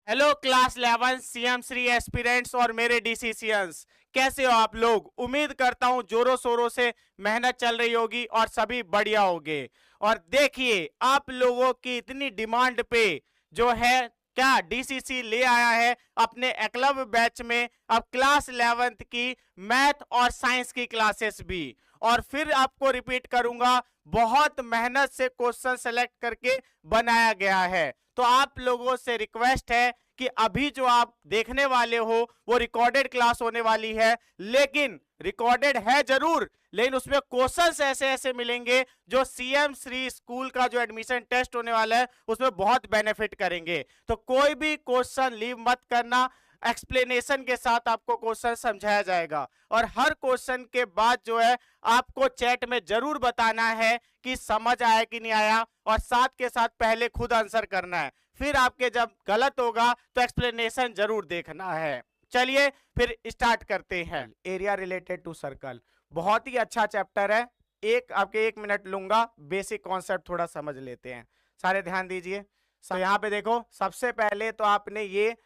Hello class 11 CM Shri aspirants और मेरे डिसीशियंस, कैसे हो आप लोग। उम्मीद करता हूं जोरों शोरों से मेहनत चल रही होगी और सभी बढ़िया होंगे। और देखिए आप लोगों की इतनी डिमांड पे जो है क्या डीसीसी ले आया है अपने एकलव्य बैच में अब क्लास 11th की मैथ और साइंस की क्लासेस भी। और फिर आपको रिपीट करूंगा, बहुत मेहनत से क्वेश्चन सेलेक्ट करके बनाया गया है। तो आप लोगों से रिक्वेस्ट है कि अभी जो आप देखने वाले हो वो रिकॉर्डेड क्लास होने वाली है, लेकिन रिकॉर्डेड है जरूर, लेकिन उसमें क्वेश्चंस ऐसे ऐसे मिलेंगे जो सीएम श्री स्कूल का जो एडमिशन टेस्ट होने वाला है उसमें बहुत बेनिफिट करेंगे। तो कोई भी क्वेश्चन लीव मत करना, एक्सप्लेनेशन के साथ आपको क्वेश्चन समझाया जाएगा। और हर क्वेश्चन के बाद जो है आपको चैट में जरूर बताना है कि समझ आया कि नहीं आया, और साथ के साथ पहले खुद आंसर करना है, फिर आपके जब गलत होगा तो एक्सप्लेनेशन जरूर देखना है। चलिए फिर स्टार्ट करते हैं। एरिया रिलेटेड टू सर्कल बहुत ही अच्छा चैप्टर है। आपके 1 मिनट लूंगा, बेसिक कॉन्सेप्ट थोड़ा समझ लेते हैं। सारे ध्यान दीजिए। तो यहाँ पे देखो, सबसे पहले तो आपने ये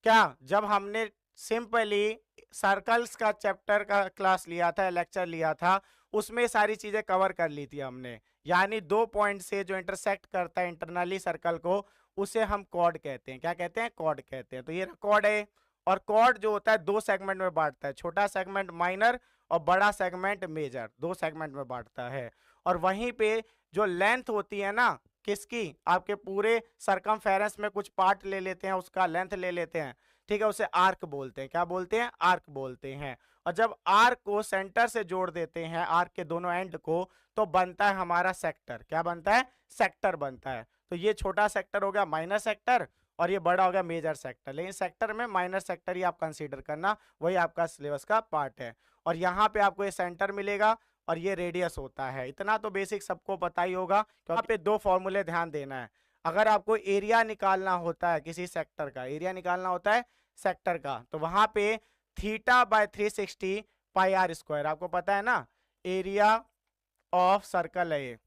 जब हमने सिंपली सर्कल्स का चैप्टर का क्लास लिया था, लेक्चर लिया था, उसमें सारी चीजें कवर कर ली थी हमने। यानी 2 पॉइंट से जो इंटरसेक्ट करता है इंटरनली सर्कल को, उसे हम कॉर्ड कहते हैं। क्या कहते हैं? कॉर्ड कहते हैं। तो ये कॉर्ड है। और कॉर्ड जो होता है 2 सेगमेंट में बांटता है, छोटा सेगमेंट माइनर और बड़ा सेगमेंट मेजर, 2 सेगमेंट में बांटता है। और वहीं पे जो लेंथ होती है ना, किसकी, आपके पूरे सरकमफेरेंस में कुछ पार्ट ले लेते हैं, उसका लेंथ ले लेते हैं, ठीक है, उसे आर्क बोलते हैं। क्या बोलते हैं? आर्क बोलते हैं। और जब आर्क को सेंटर से जोड़ देते हैं, आर्क के दोनों एंड को, तो बनता है हमारा सेक्टर। क्या बनता है? सेक्टर बनता है। तो ये छोटा सेक्टर हो गया माइनर सेक्टर, और ये बड़ा हो गया मेजर सेक्टर। लेकिन सेक्टर में माइनर सेक्टर ही आप कंसीडर करना, वही आपका सिलेबस का पार्ट है। और यहाँ पे आपको ये सेंटर मिलेगा और ये रेडियस होता है। इतना तो बेसिक सबको पता ही होगा। यहाँ पे 2 फॉर्मूले ध्यान देना है। अगर आपको एरिया निकालना होता है, किसी सेक्टर का एरिया निकालना होता है सेक्टर का, तो वहां पे θ/360 पाई आर स्क्वायर, आपको पता है ना, एरिया ऑफ सर्कल है ये,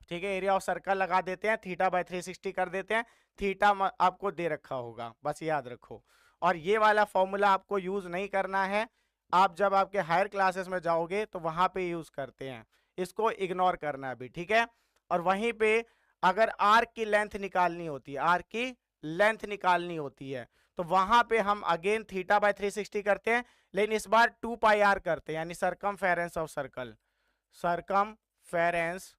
ठीक है। एरिया ऑफ सर्कल लगा देते हैं, θ/360 कर देते हैं। थीटा आपको दे रखा होगा, बस याद रखो। और ये वाला फॉर्मूला आपको यूज नहीं करना है। आप जब आपके हायर क्लासेस में जाओगे तो वहां पे यूज करते हैं, इसको इग्नोर करना है अभी, ठीक है। और वहीं पे अगर आर्क की लेंथ निकालनी होती है, आर्क की लेंथ निकालनी होती है, तो वहां पे हम अगेन θ/360 करते हैं, लेकिन इस बार 2πr करते हैं, यानी circumference of circle, circumference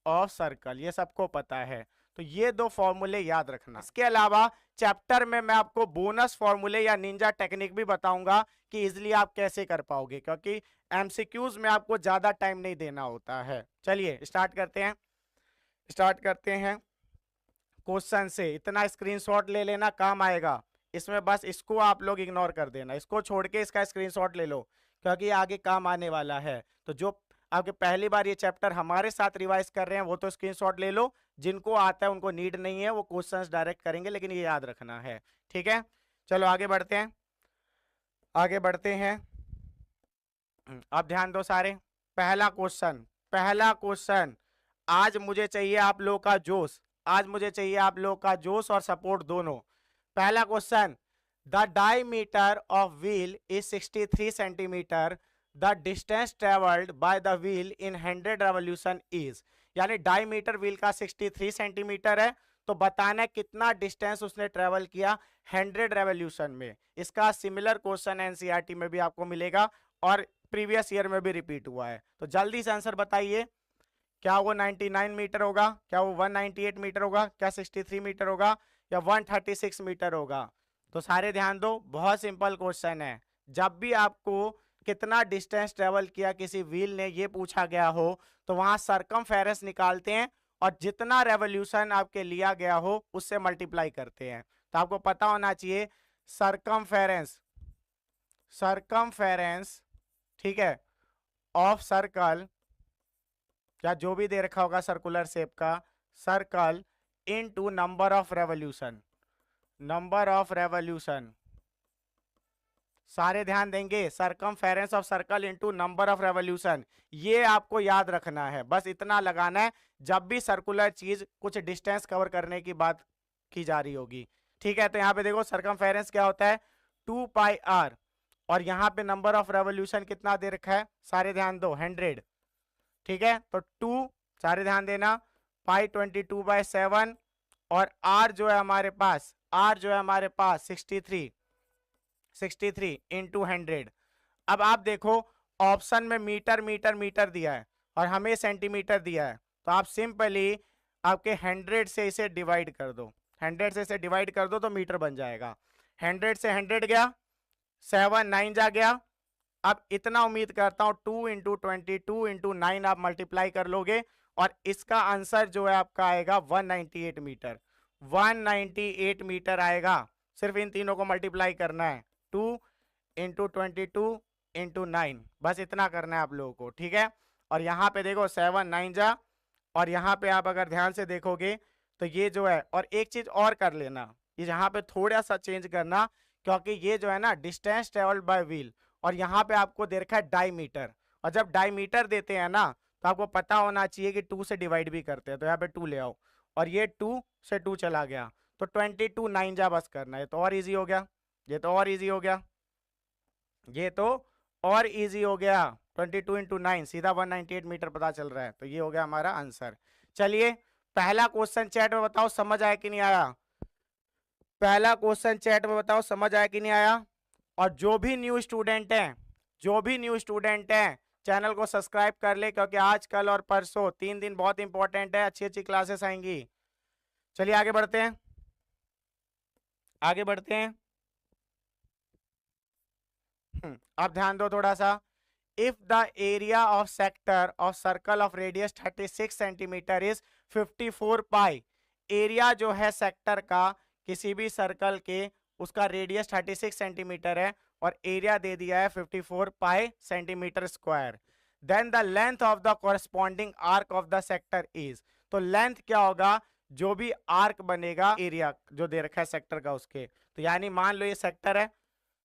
of circle, ये सबको पता है। तो ये 2 फॉर्मूले याद रखना। इसके अलावा चैप्टर में मैं आपको बोनस फॉर्मूले या निंजा टेक्निक भी बताऊंगा कि इजिली आप कैसे कर पाओगे, क्योंकि एमसीक्यूज में आपको ज्यादा टाइम नहीं देना होता है। चलिए स्टार्ट करते हैं। क्वेश्चन से इतना स्क्रीनशॉट ले लेना, काम आएगा। इसमें बस इसको आप लोग इग्नोर कर देना, इसको छोड़ के इसका स्क्रीनशॉट ले लो, क्योंकि आगे काम आने वाला है। तो जो आपके पहली बार ये चैप्टर हमारे साथ रिवाइज कर रहे हैं वो तो स्क्रीनशॉट ले लो, जिनको आता है उनको नीड नहीं है, वो क्वेश्चंस डायरेक्ट करेंगे, लेकिन ये याद रखना है, ठीक है। चलो आगे बढ़ते हैं, अब ध्यान दो सारे। पहला क्वेश्चन, आज मुझे चाहिए आप लोग का जोश, आज मुझे चाहिए आप लोग का जोश और सपोर्ट दोनों। पहला question, the diameter of wheel is 63 centimetre, the distance travelled by the wheel in 100 revolution is. यानी डायमीटर व्हील का 63 सेंटीमीटर है, तो बताना है कितना डिस्टेंस उसने ट्रेवल किया 100 रेवोल्यूशन में। इसका सिमिलर क्वेश्चन एनसीईआरटी में भी आपको मिलेगा और प्रीवियस ईयर में भी रिपीट हुआ है। तो जल्दी से आंसर बताइए, क्या वो 99 मीटर होगा, क्या वो 198 मीटर होगा, क्या 63 मीटर होगा, या 136 मीटर होगा। तो सारे ध्यान दो, बहुत सिंपल क्वेश्चन है। जब भी आपको कितना डिस्टेंस ट्रेवल किया किसी व्हील ने ये पूछा गया हो, तो वहां सरकमफेरेंस निकालते हैं और जितना रेवोल्यूशन आपके लिया गया हो उससे मल्टीप्लाई करते हैं। तो आपको पता होना चाहिए सरकमफेरेंस, ठीक है, ऑफ सर्कल, या जो भी दे रखा होगा सर्कुलर शेप का, circle into number of revolution, सारे ध्यान देंगे, circumference of circle into number of revolution, ये आपको याद रखना है। बस इतना लगाना है, जब भी सर्कुलर चीज कुछ डिस्टेंस कवर करने की बात की जा रही होगी। ठीक है, तो यहाँ पे देखो सरकमफेरेंस क्या होता है 2 पाई आर, और यहाँ पे नंबर ऑफ रेवोल्यूशन कितना दे रखा है, सारे ध्यान दो 100। ठीक है, तो 2 सारे ध्यान देना, पाई 22/7, और आर जो है हमारे पास, आर जो है हमारे पास 63 इंटू 100। अब आप देखो ऑप्शन में मीटर मीटर मीटर दिया है और हमें सेंटीमीटर दिया है, तो आप सिंपली आपके 100 से इसे डिवाइड कर दो, 100 से इसे डिवाइड कर दो तो मीटर बन जाएगा। 100 से 100 गया, 7 9 जा गया। अब इतना उम्मीद करता हूं 2 इंटू 22 इंटू 9 आप मल्टीप्लाई कर लोगे और इसका आंसर जो है आपका आएगा 198 मीटर। 198 मीटर आएगा। सिर्फ इन तीनों को मल्टीप्लाई करना है, 2 इंटू 22 इंटू 9, बस इतना करना है आप लोगों को। ठीक है, और यहाँ पे देखो 7 9 जा, और यहाँ पे आप अगर ध्यान से देखोगे तो ये जो है, और एक चीज और कर लेना, ये यहाँ पे थोड़ा सा चेंज करना, क्योंकि ये जो है ना डिस्टेंस ट्रेवल्ड बाय व्हील, और यहाँ पे आपको दे रखा है डायमीटर, और जब डायमीटर देते हैं ना तो आपको पता होना चाहिए कि 2 से डिवाइड भी करते हैं, तो यहाँ पे 2 ले आओ, और ये 2 से 2 चला गया, तो 22 9 जा बस करना है, तो और इजी हो गया, ये तो और इजी हो गया, ये तो और इजी हो गया। 22 इंटू 9 सीधा 198 मीटर पता चल रहा है, तो ये हो गया हमारा आंसर। चलिए पहला क्वेश्चन चैट में बताओ समझ आया कि नहीं आया, पहला क्वेश्चन चैट में बताओ समझ आया कि नहीं आया। और जो भी न्यू स्टूडेंट हैं, जो भी न्यू स्टूडेंट हैं, चैनल को सब्सक्राइब कर ले, क्योंकि आज कल और परसों 3 दिन बहुत इंपॉर्टेंट है, अच्छी अच्छी क्लासेस आएंगी। चलिए आगे बढ़ते हैं, आगे बढ़ते हैं। अब ध्यान दो थोड़ा सा। If the area of sector of circle of radius 36 centimetre is 54 pi, area जो है सेक्टर का किसी भी सर्कल के, उसका रेडियस 36 सेंटीमीटर है और एरिया दे दिया है 54 pi centimetre square, then the length of the corresponding arc of the sector is, तो लेंथ क्या होगा, जो भी आर्क बनेगा एरिया जो दे रखा है सेक्टर का उसके, तो यानी मान लो ये सेक्टर है,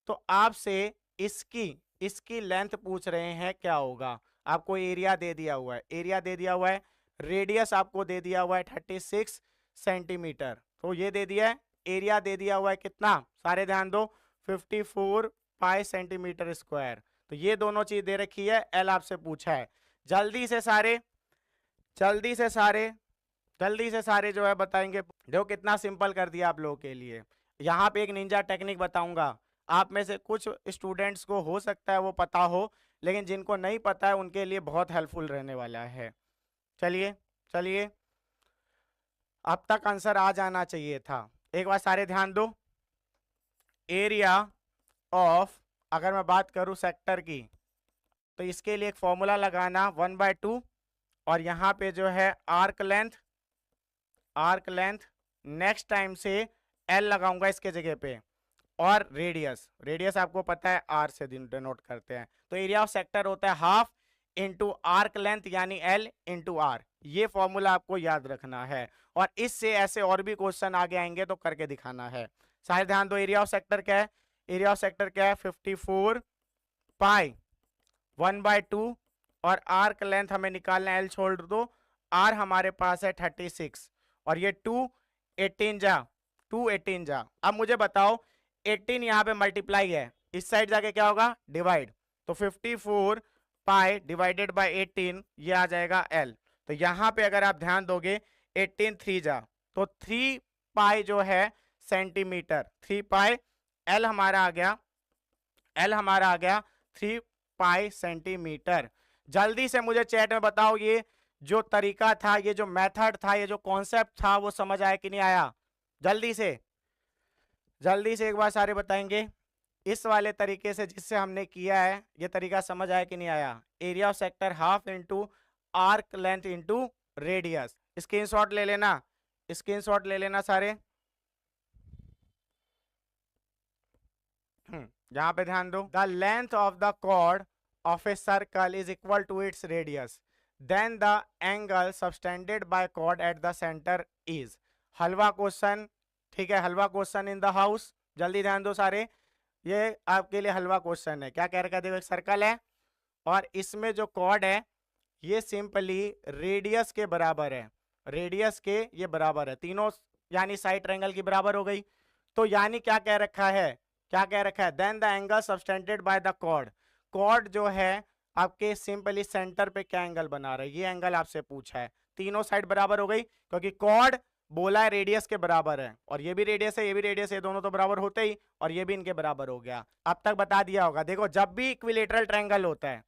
तो आपसे इसकी लेंथ पूछ रहे हैं क्या होगा। आपको एरिया दे दिया हुआ है, एरिया दे दिया हुआ है, रेडियस आपको दे दिया हुआ है 36 सेंटीमीटर, तो ये दे दिया है, एरिया दे दिया हुआ है कितना, सारे ध्यान दो 54 पाई सेंटीमीटर स्क्वायर, तो ये दोनों चीज दे रखी है, एल आपसे पूछा है। जल्दी से सारे जल्दी से सारे जल्दी से सारे जो है बताएंगे। देखो कितना सिंपल कर दिया आप लोगों के लिए। यहाँ पे एक निंजा टेक्निक बताऊंगा, आप में से कुछ स्टूडेंट्स को हो सकता है वो पता हो, लेकिन जिनको नहीं पता है उनके लिए बहुत हेल्पफुल रहने वाला है। चलिए चलिए, अब तक आंसर आ जाना चाहिए था। एक बार सारे ध्यान दो, एरिया ऑफ, अगर मैं बात करूं सेक्टर की, तो इसके लिए एक फॉर्मूला लगाना 1/2, और यहाँ पे जो है आर्क लेंथ नेक्स्ट टाइम से एल लगाऊंगा इसके जगह पे, और रेडियस आपको पता है आर से डिनोट करते हैं, तो एरिया ऑफ सेक्टर होता है हाफ इंटू आर्क लेंथ यानी एल इंटू आर। ये फॉर्मूला आपको याद रखना है, और इससे ऐसे और भी क्वेश्चन आगे आएंगे तो करके दिखाना है। सारे ध्यान दो, एरिया ऑफ सेक्टर क्या है, एरिया ऑफ सेक्टर क्या है 54 पाई 1/2, और आर्क लेंथ हमें निकालना है, एल छोड़ दो, आर हमारे पास है 36, और ये 2 18 जा। अब मुझे बताओ 18 यहाँ पे मल्टीप्लाई है, इस साइड जाके क्या होगा डिवाइड, तो 54 पाई डिवाइडेड बाय 18 ये आ जाएगा एल। तो यहाँ पे अगर आप ध्यान दोगे 18 3 जा, तो 3 पाई जो है सेंटीमीटर, 3 पाई, एल हमारा आ गया 3 पाई सेंटीमीटर। जल्दी से मुझे चैट में बताओ, ये जो तरीका था, ये जो मेथड था, ये जो कॉन्सेप्ट था, वो समझ आया कि नहीं आया। जल्दी से एक बार सारे बताएंगे, इस वाले तरीके से जिससे हमने किया है, ये तरीका समझ आया कि नहीं आया। Area of sector half into arc length into radius. Screenshot ले लेना सारे। यहां पे ध्यान दो, the length of the chord of a circle is equal to its radius, then the angle subtended by chord at the centre is. Halwa question, ठीक है, halwa question in the house, जल्दी ध्यान दो सारे, ये आपके लिए हलवा क्वेश्चन है। क्या कह रखा है, देखो एक सर्कल है और इसमें जो कॉर्ड है ये सिंपली रेडियस के बराबर है, रेडियस के ये बराबर है, तीनों यानी साइड ट्रायंगल के बराबर हो गई। तो यानी क्या कह रखा है, क्या कह रखा है, then the angle subtended by the chord, chord जो है आपके सिंपली सेंटर पे क्या एंगल बना रहा है, ये एंगल आपसे पूछा है। तीनों साइड बराबर हो गई क्योंकि कॉर्ड बोला है रेडियस के बराबर है, और ये भी रेडियस है, ये भी रेडियस है, दोनों तो बराबर होते ही, और ये भी इनके बराबर हो गया। अब तक बता दिया होगा। देखो जब भी इक्विलेटरल ट्रायंगल होता है,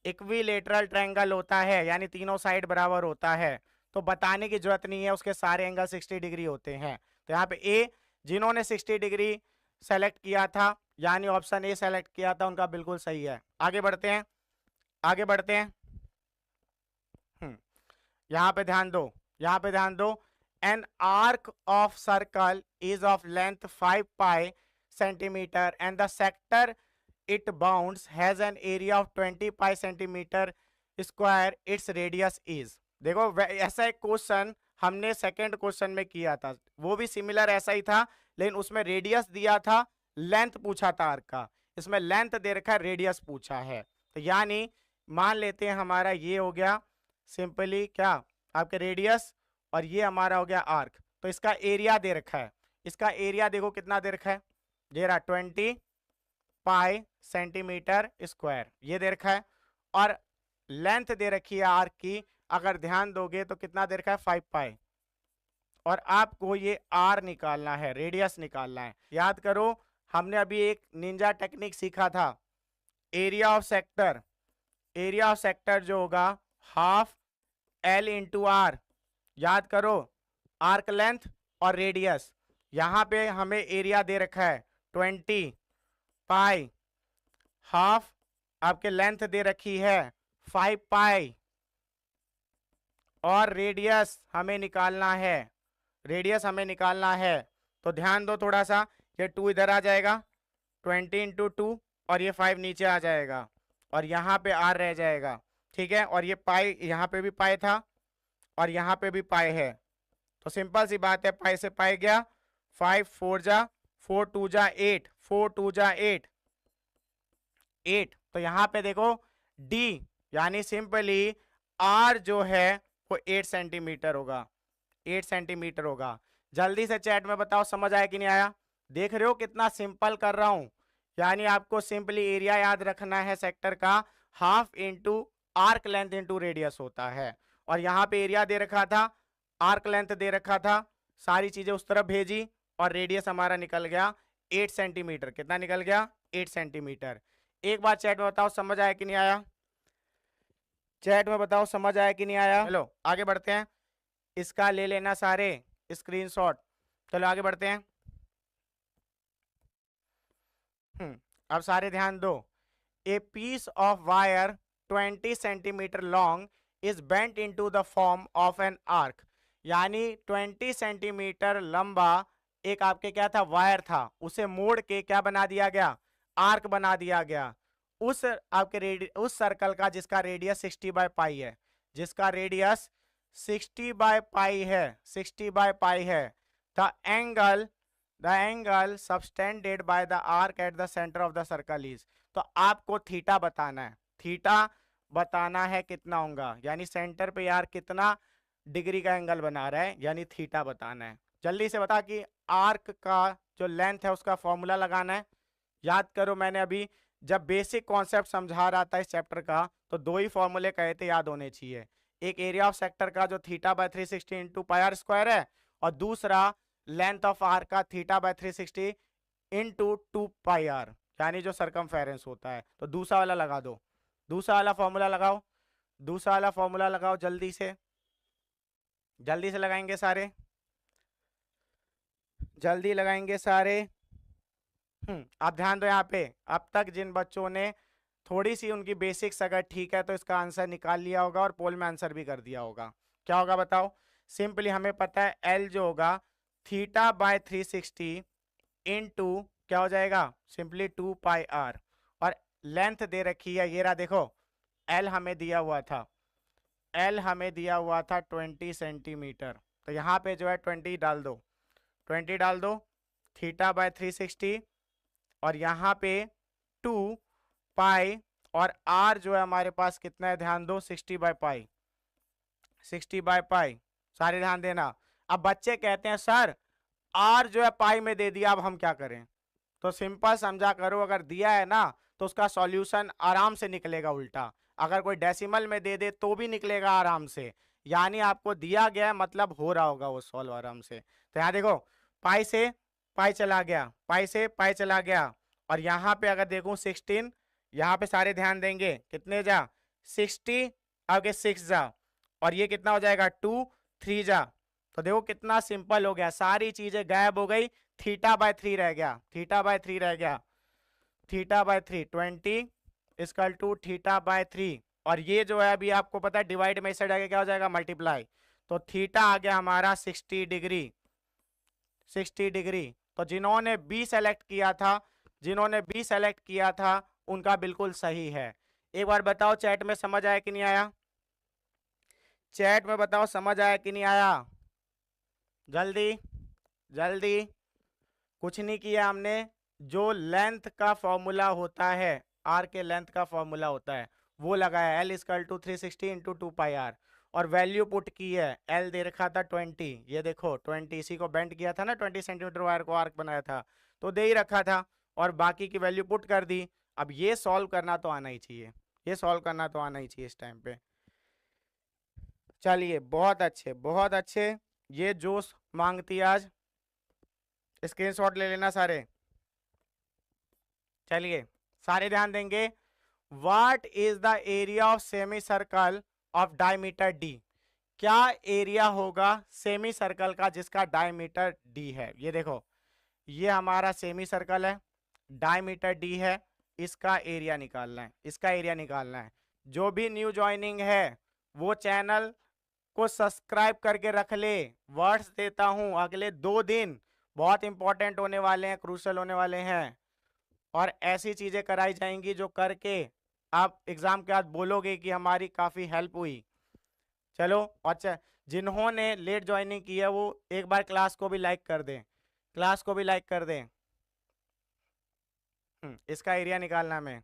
इक्विलेटरल ट्रायंगल होता है यानी तीनों साइड बराबर होता है, तो बताने की जरूरत नहीं है, उसके सारे एंगल 60 डिग्री होते हैं। तो यहाँ पे ए, जिन्होंने 60 डिग्री सेलेक्ट किया था यानी ऑप्शन ए सेलेक्ट किया था, उनका बिल्कुल सही है। आगे बढ़ते हैं, आगे बढ़ते हैं। यहाँ पे ध्यान दो, यहाँ पे ध्यान दो। An arc of circle is of length 5 pi centimetre and the sector it bounds has an area of 20 pi centimetre square, its radius is. देखो ऐसा एक क्वेश्चन हमने सेकंड क्वेश्चन में किया था, वो भी सिमिलर ऐसा ही था, लेकिन उसमें रेडियस दिया था, लेंथ पूछा था आर्क का, इसमें लेंथ दे रखा है, रेडियस पूछा है। तो यानी मान लेते हैं हमारा ये हो गया सिंपली क्या आपके रेडियस, और ये हमारा हो गया आर्क। तो इसका एरिया दे रखा है, इसका एरिया देखो कितना दे रखा है, दे रहा 20 पाई सेंटीमीटर स्क्वायर, ये दे रखा है, और लेंथ दे रखी है आर्क की, अगर ध्यान दोगे तो कितना दे रखा है 5 पाई, और आपको ये आर निकालना है, रेडियस निकालना है। याद करो हमने अभी एक निंजा टेक्निक सीखा था, area of sector, area of sector जो होगा हाफ एल इंटू आर, याद करो आर्क लेंथ और रेडियस। यहां पे हमें एरिया दे रखा है 20 पाई, हाफ आपके लेंथ दे रखी है 5 पाई, और रेडियस हमें निकालना है, रेडियस हमें निकालना है। तो ध्यान दो थोड़ा सा, ये 2 इधर आ जाएगा, 20 इंटू 2, और ये 5 नीचे आ जाएगा, और यहाँ पे आर रह जाएगा, ठीक है। और ये पाई, यहाँ पे भी पाई था और यहाँ पे भी पाई है, तो सिंपल सी बात है, पाई से पाई गया, 5 4 जा 4 2 जा 8, 4 2 जा 8, 8। तो यहाँ पे देखो डी यानी सिंपली आर जो है वो 8 सेंटीमीटर होगा, 8 सेंटीमीटर होगा। जल्दी से चैट में बताओ समझ आया कि नहीं आया। देख रहे हो कितना सिंपल कर रहा हूं, यानी आपको सिंपली एरिया याद रखना है सेक्टर का, half into arc length into radius होता है। और यहाँ पे एरिया दे रखा था, आर्क लेंथ दे रखा था, सारी चीजें उस तरफ भेजी, और रेडियस हमारा निकल गया 8 सेंटीमीटर। कितना निकल गया 8 सेंटीमीटर। एक बार चैट में बताओ समझ आया कि नहीं आया, चैट में बताओ समझ आया कि नहीं आया। चलो आगे बढ़ते हैं, इसका ले लेना सारे स्क्रीनशॉट। चलो आगे बढ़ते हैं। अब सारे ध्यान दो। A piece of wire 20 centimetre long is bent into the form of an arc, यानी 20 सेंटीमीटर लंबा एक आपके क्या था वायर था, उसे मोड़ के क्या बना दिया गया, आर्क बना दिया गया। उस आपके उस सर्कल का जिसका रेडियस 60 बाय पाई है, जिसका रेडियस 60 बाय पाई है, 60 बाय पाई है। The angle subtended by the arc eight the centre of the circle is. तो आपको थीटा बताना है, थीटा बताना है कितना होगा, यानी सेंटर पे यार कितना डिग्री का एंगल बना रहा है, यानी थीटा बताना है। जल्दी से बता कि आर्क का जो लेंथ है उसका फॉर्मूला लगाना है। याद करो मैंने अभी जब बेसिक कॉन्सेप्ट समझा रहा था इस चैप्टर का, तो 2 ही फॉर्मूले कहे थे, याद होने चाहिए। एक एरिया ऑफ सेक्टर का जो theta by 360 into pi R square है, और दूसरा लेंथ ऑफ आर का theta by 360 into 2 pi R, यानी जो सरकमफेरेंस होता है। तो दूसरा वाला लगा दो, दूसरा वाला फॉर्मूला लगाओ, दूसरा वाला फॉर्मूला लगाओ जल्दी से, जल्दी से लगाएंगे सारे, जल्दी लगाएंगे सारे। आप ध्यान दो यहाँ पे, अब तक जिन बच्चों ने थोड़ी सी उनकी बेसिक्स अगर ठीक है तो इसका आंसर निकाल लिया होगा और पोल में आंसर भी कर दिया होगा। क्या होगा बताओ, सिंपली हमें पता है एल जो होगा थीटा बाय 360 इंटू क्या हो जाएगा सिंपली 2 पाई आर, और लेंथ दे रखी है, ये रहा देखो एल हमें दिया हुआ था, एल हमें दिया हुआ था 20 सेंटीमीटर। तो यहाँ पे जो है 20 डाल दो, 20 डाल दो, थीटा बाय 360, और यहाँ पे 2 पाई, और आर जो है हमारे पास कितना है ध्यान दो 60 बाय पाई, 60 बाय पाई, सारे ध्यान देना। अब बच्चे कहते हैं सर आर जो है पाई में दे दिया, अब हम क्या करें? तो सिंपल समझा करो, अगर दिया है ना तो उसका सॉल्यूशन आराम से निकलेगा उल्टा, अगर कोई डेसिमल में दे दे तो भी निकलेगा आराम से, यानी आपको दिया गया है मतलब हो रहा होगा वो सॉल्व आराम से। तो यहाँ देखो, पाई से पाई चला गया, पाई से पाई चला गया, और यहाँ पे अगर देखूं 16, यहाँ पे सारे ध्यान देंगे कितने जा 60, आगे 6 जा, और ये कितना हो जाएगा 2 3 जा। तो देखो कितना सिंपल हो गया, सारी चीजें गायब हो गई, थीटा बाय 3 रह गया, थीटा बाय 3 रह गया, theta by 3 20 equal to theta by 3, और ये जो है अभी आपको पता है डिवाइड में इस साइड आगे क्या हो जाएगा मल्टीप्लाई, तो थीटा आ गया हमारा 60 डिग्री, 60 डिग्री। तो जिन्होंने बी सेलेक्ट किया था, जिन्होंने बी सेलेक्ट किया था उनका बिल्कुल सही है। एक बार बताओ चैट में समझ आया कि नहीं आया? चैट में बताओ समझ आया कि नहीं आया? जल्दी जल्दी। कुछ नहीं किया हमने, जो लेंथ का फॉर्मूला होता है, आर के लेंथ का फॉर्मूला होता है वो लगाया, L equal to 360 into 2 pi R, और वैल्यू पुट की है, एल दे रखा था 20, ये देखो 20, इसी को बेंड किया था ना 20 सेंटीमीटर वायर को आर्क बनाया था, तो दे ही रखा था, और बाकी की वैल्यू पुट कर दी। अब ये सॉल्व करना तो आना ही चाहिए, ये सॉल्व करना तो आना ही चाहिए इस टाइम पे। चलिए बहुत अच्छे बहुत अच्छे, ये जोश मांगती आज, स्क्रीनशॉट ले लेना सारे। चलिए सारे ध्यान देंगे। What is the area of semi circle of diameter D? क्या एरिया होगा सेमी सर्कल का जिसका डायमीटर डी है? ये देखो, ये हमारा सेमी सर्कल है, डायमीटर डी है, इसका एरिया निकालना है, इसका एरिया निकालना है। जो भी न्यू ज्वाइनिंग है वो चैनल को सब्सक्राइब करके रख ले, वर्ड्स देता हूं अगले 2 दिन बहुत इंपॉर्टेंट होने वाले हैं, क्रूशल होने वाले हैं, और ऐसी चीजें कराई जाएंगी जो करके आप एग्जाम के बाद बोलोगे कि हमारी काफी हेल्प हुई। चलो, अच्छा जिन्होंने लेट ज्वाइनिंग की है वो एक बार क्लास को भी लाइक कर दें, क्लास को भी लाइक कर दें। इसका एरिया निकालना है हमें,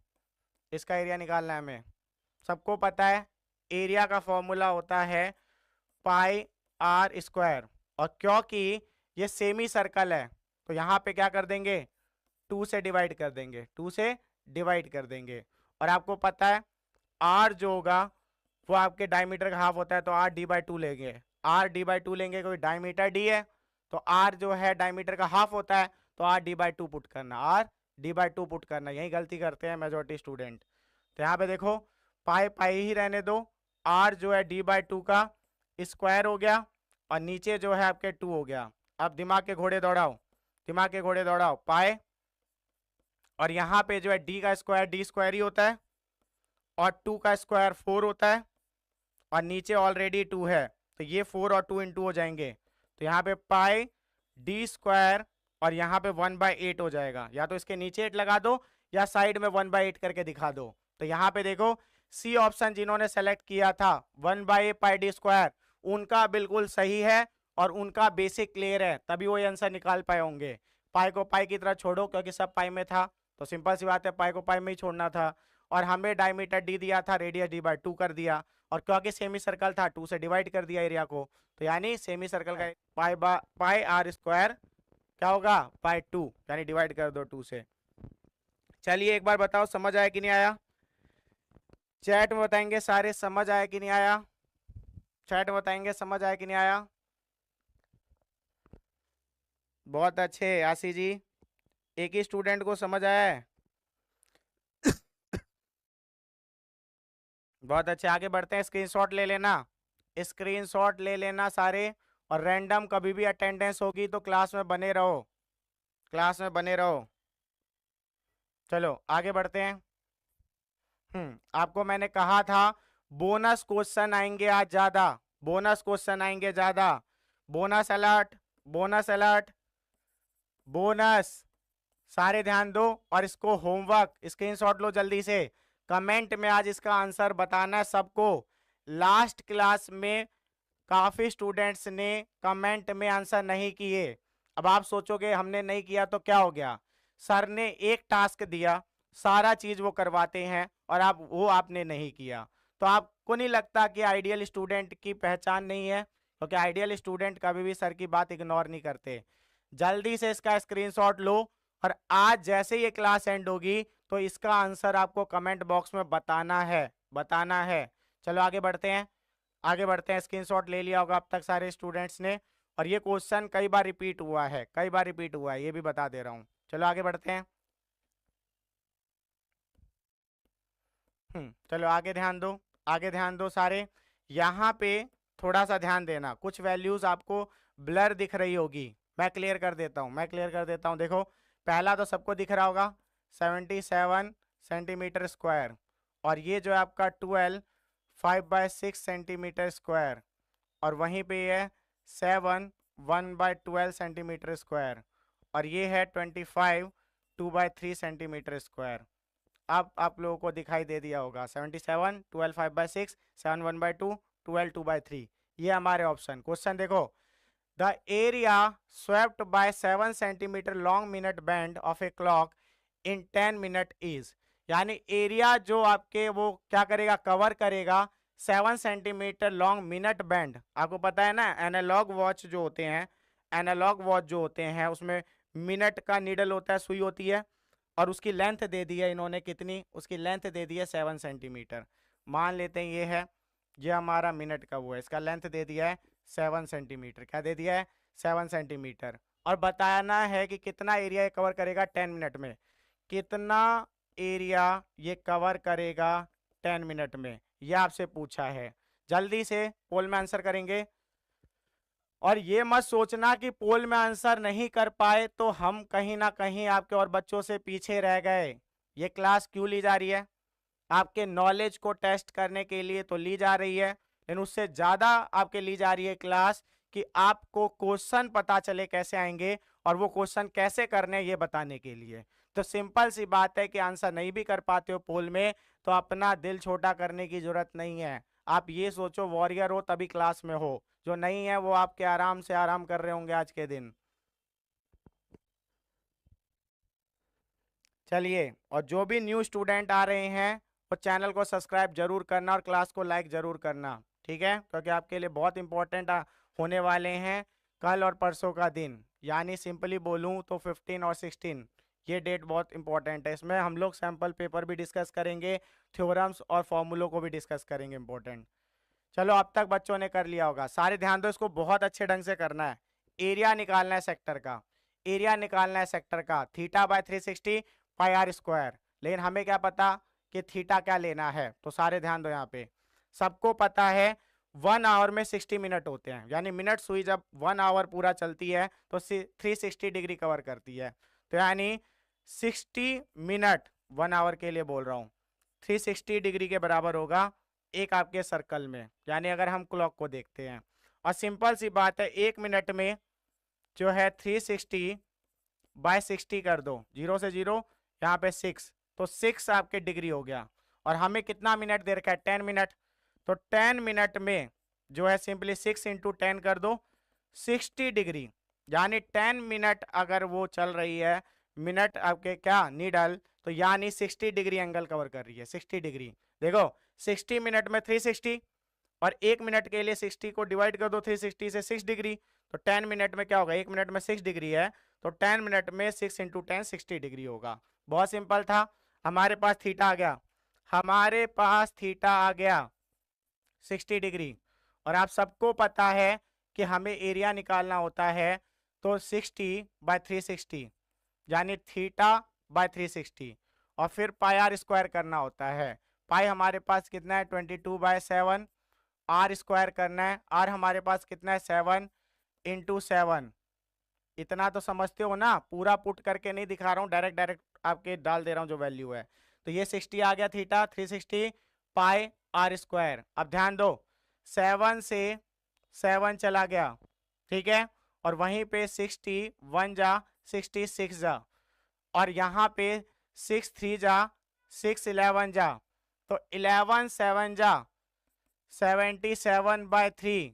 इसका एरिया निकालना है हमें। सबको पता है एरिया का फॉर्मूला होता है पाई आर स्क्वायर, और क्योंकि ये सेमी सर्कल है तो यहाँ पे क्या कर देंगे 2 से डिवाइड कर देंगे, 2 से डिवाइड कर देंगे। और आपको पता है आर जो होगा वो आपके डायमीटर का हाफ होता है, तो आर डी बाई 2 लेंगे, आर डी बाई 2 लेंगे, क्योंकि डायमीटर डी है तो आर जो है डायमीटर का हाफ होता है, तो आर डी बाई 2 पुट करना, आर डी बाई 2 पुट करना, यही गलती करते हैं मेजोरिटी स्टूडेंट। तो यहाँ पे देखो पाई पाई ही रहने दो, आर जो है डी बाई 2 का स्क्वायर हो गया, और नीचे जो है आपके 2 हो गया। अब दिमाग के घोड़े दौड़ाओ, दिमाग के घोड़े दौड़ाओ, पाए, और यहाँ पे जो है डी का स्क्वायर डी स्क्वायर ही होता है, और 2 का स्क्वायर 4 होता है, और नीचे ऑलरेडी 2 है, तो ये 4 और 2 इंटू हो जाएंगे, तो यहाँ पे पाई डी स्क्वायर, और यहाँ पे 1/8 हो जाएगा, या तो इसके नीचे 8 लगा दो या साइड में 1/8 करके दिखा दो। तो यहाँ पे देखो सी ऑप्शन जिन्होंने सेलेक्ट किया था 1/8 पाई डी स्क्वायर, उनका बिल्कुल सही है और उनका बेसिक क्लियर है, तभी वो आंसर निकाल पाए होंगे। पाई को पाई की तरह छोड़ो क्योंकि सब पाई में था, तो सिंपल सी बात है पाई को पाई में ही छोड़ना था, और हमें डायमीटर डी दिया था, रेडियस डी बाई 2 कर दिया, और क्योंकि सेमी सर्कल था 2 से डिवाइड कर दिया एरिया को, तो यानी सेमी सर्कल का पाई आर स्क्वायर क्या होगा पाई 2, यानी डिवाइड कर दो 2 से। चलिए एक बार बताओ समझ आया कि नहीं आया? चैट में बताएंगे सारे समझ आया कि नहीं आया? चैट में बताएंगे समझ आया कि नहीं आया? बहुत अच्छे आशी जी, एक ही स्टूडेंट को समझ आया है। बहुत अच्छे, आगे बढ़ते हैं। स्क्रीनशॉट ले लेना, स्क्रीनशॉट ले लेना सारे, और रैंडम कभी भी अटेंडेंस होगी तो क्लास में बने रहो, क्लास में बने रहो। चलो आगे बढ़ते हैं। आपको मैंने कहा था बोनस क्वेश्चन आएंगे आज ज्यादा, बोनस क्वेश्चन आएंगे ज्यादा, bonus alert, bonus alert, bonus, सारे ध्यान दो, और इसको होमवर्क स्क्रीनशॉट लो जल्दी से, कमेंट में आज इसका आंसर बताना है सबको। लास्ट क्लास में काफी स्टूडेंट्स ने कमेंट में आंसर नहीं किए, अब आप सोचोगे हमने नहीं किया तो क्या हो गया, सर ने एक टास्क दिया, सारा चीज वो करवाते हैं और आप वो आपने नहीं किया, तो आपको नहीं लगता कि आइडियल स्टूडेंट की पहचान नहीं है? क्योंकि आइडियल स्टूडेंट कभी भी सर की बात इग्नोर नहीं करते। जल्दी से इसका स्क्रीनशॉट लो और आज जैसे ये क्लास एंड होगी तो इसका आंसर आपको कमेंट बॉक्स में बताना है। चलो आगे बढ़ते हैं, आगे बढ़ते हैं। स्क्रीनशॉट ले लिया होगा अब तक सारे स्टूडेंट्स ने, और ये क्वेश्चन कई बार रिपीट हुआ है, कई बार रिपीट हुआ है, ये भी बता दे रहा हूं। चलो आगे बढ़ते हैं। चलो आगे ध्यान दो, आगे ध्यान दो सारे। यहाँ पे थोड़ा सा ध्यान देना, कुछ वैल्यूज आपको ब्लर दिख रही होगी, मैं क्लियर कर देता हूँ, मैं क्लियर कर देता हूँ। देखो पहला तो सबको दिख रहा होगा 77 सेंटीमीटर स्क्वायर, और ये जो है आपका 12 5/6 सेंटीमीटर स्क्वायर, और वहीं पे ये है 7 1/12 सेंटीमीटर स्क्वायर, और ये है 25 2/3 सेंटीमीटर स्क्वायर। अब आप लोगों को दिखाई दे दिया होगा 77 12 5/6 7 1/2 12 2/3, ये हमारे ऑप्शन। क्वेश्चन देखो, the area swept by 7 centimetre long minute band of a clock in 10 minute is, यानी एरिया जो आपके वो क्या करेगा, कवर करेगा 7 सेंटीमीटर लॉन्ग मिनट बैंड। आपको पता है ना, एनालॉग वॉच जो होते हैं, एनालॉग वॉच जो होते हैं उसमें मिनट का नीडल होता है, सुई होती है, और उसकी लेंथ दे दी है इन्होंने कितनी, उसकी लेंथ दे दी है 7 सेंटीमीटर। मान लेते हैं ये है, ये हमारा मिनट का वो है, इसका लेंथ दे दिया है 7 सेंटीमीटर। क्या दे दिया है, 7 सेंटीमीटर। और बताना है कि कितना एरिया ये कवर करेगा 10 मिनट में, कितना एरिया ये कवर करेगा 10 मिनट में, ये आपसे पूछा है। जल्दी से पोल में आंसर करेंगे, और ये मत सोचना कि पोल में आंसर नहीं कर पाए तो हम कहीं ना कहीं आपके और बच्चों से पीछे रह गए। ये क्लास क्यों ली जा रही है, आपके नॉलेज को टेस्ट करने के लिए तो ली जा रही है, लेकिन उससे ज्यादा आपके ली जा रही है क्लास कि आपको क्वेश्चन पता चले कैसे आएंगे और वो क्वेश्चन कैसे करने ये बताने के लिए। तो सिंपल सी बात है कि आंसर नहीं भी कर पाते हो पोल में तो अपना दिल छोटा करने की जरूरत नहीं है। आप ये सोचो वॉरियर हो तभी क्लास में हो, जो नहीं है वो आपके आराम से आराम कर रहे होंगे आज के दिन। चलिए, और जो भी न्यू स्टूडेंट आ रहे हैं वो चैनल को सब्सक्राइब जरूर करना और क्लास को लाइक जरूर करना, ठीक है, क्योंकि आपके लिए बहुत इंपॉर्टेंट होने वाले हैं कल और परसों का दिन, यानी सिंपली बोलूं तो 15 और 16, ये डेट बहुत इंपॉर्टेंट है। इसमें हम लोग सैम्पल पेपर भी डिस्कस करेंगे, थ्योरम्स और फॉर्मूलों को भी डिस्कस करेंगे, इंपॉर्टेंट। चलो अब तक बच्चों ने कर लिया होगा, सारे ध्यान दो, इसको बहुत अच्छे ढंग से करना है। एरिया निकालना है सेक्टर का, एरिया निकालना है सेक्टर का, θ/360 πr स्क्वायर। लेकिन हमें क्या पता कि थीटा क्या लेना है, तो सारे ध्यान दो यहाँ पे। सबको पता है 1 आवर में 60 मिनट होते हैं, यानी मिनट सुई जब 1 आवर पूरा चलती है तो 360 डिग्री कवर करती है, तो यानी 60 मिनट 1 आवर के लिए बोल रहा हूँ 360 डिग्री के बराबर होगा एक आपके सर्कल में, यानी अगर हम क्लॉक को देखते हैं। और सिंपल सी बात है, एक मिनट में जो है 360/60 कर दो, 0 से 0 यहाँ पे 6, तो 6 आपके डिग्री हो गया। और हमें कितना मिनट दे रखा है, 10 मिनट, तो 10 मिनट में जो है सिंपली 6 × 10 कर दो, 60 डिग्री, यानी 10 मिनट अगर वो चल रही है मिनट आपके क्या नीडल, तो यानी 60 डिग्री एंगल कवर कर रही है, 60 डिग्री। देखो 60 मिनट में 360, और एक मिनट के लिए 60 को डिवाइड कर दो 360 से 6 डिग्री, तो 10 मिनट में क्या होगा, एक मिनट में 6 डिग्री है, तो 10 मिनट में 6 × 10 60 डिग्री होगा। बहुत सिंपल था, हमारे पास थीटा आ गया, हमारे पास थीटा आ गया 60 डिग्री। और आप सबको पता है कि हमें एरिया निकालना होता है, तो 60/360 यानी θ/360, और फिर πr स्क्वायर करना होता है। पाई हमारे पास कितना है 22/7, r स्क्वायर करना है, r हमारे पास कितना है 7 × 7, इतना तो समझते हो ना, पूरा पुट करके नहीं दिखा रहा हूँ, डायरेक्ट डायरेक्ट आपके डाल दे रहा हूँ जो वैल्यू है। तो ये 60 आ गया थीटा, 360 पाई r स्क्वायर। अब ध्यान दो 7 से 7 चला गया, ठीक है, और वहीं पे 60 1 जा 66 जा, और यहाँ पे 6 3 जा 6 11 जा, तो 11 7 जा 77/3,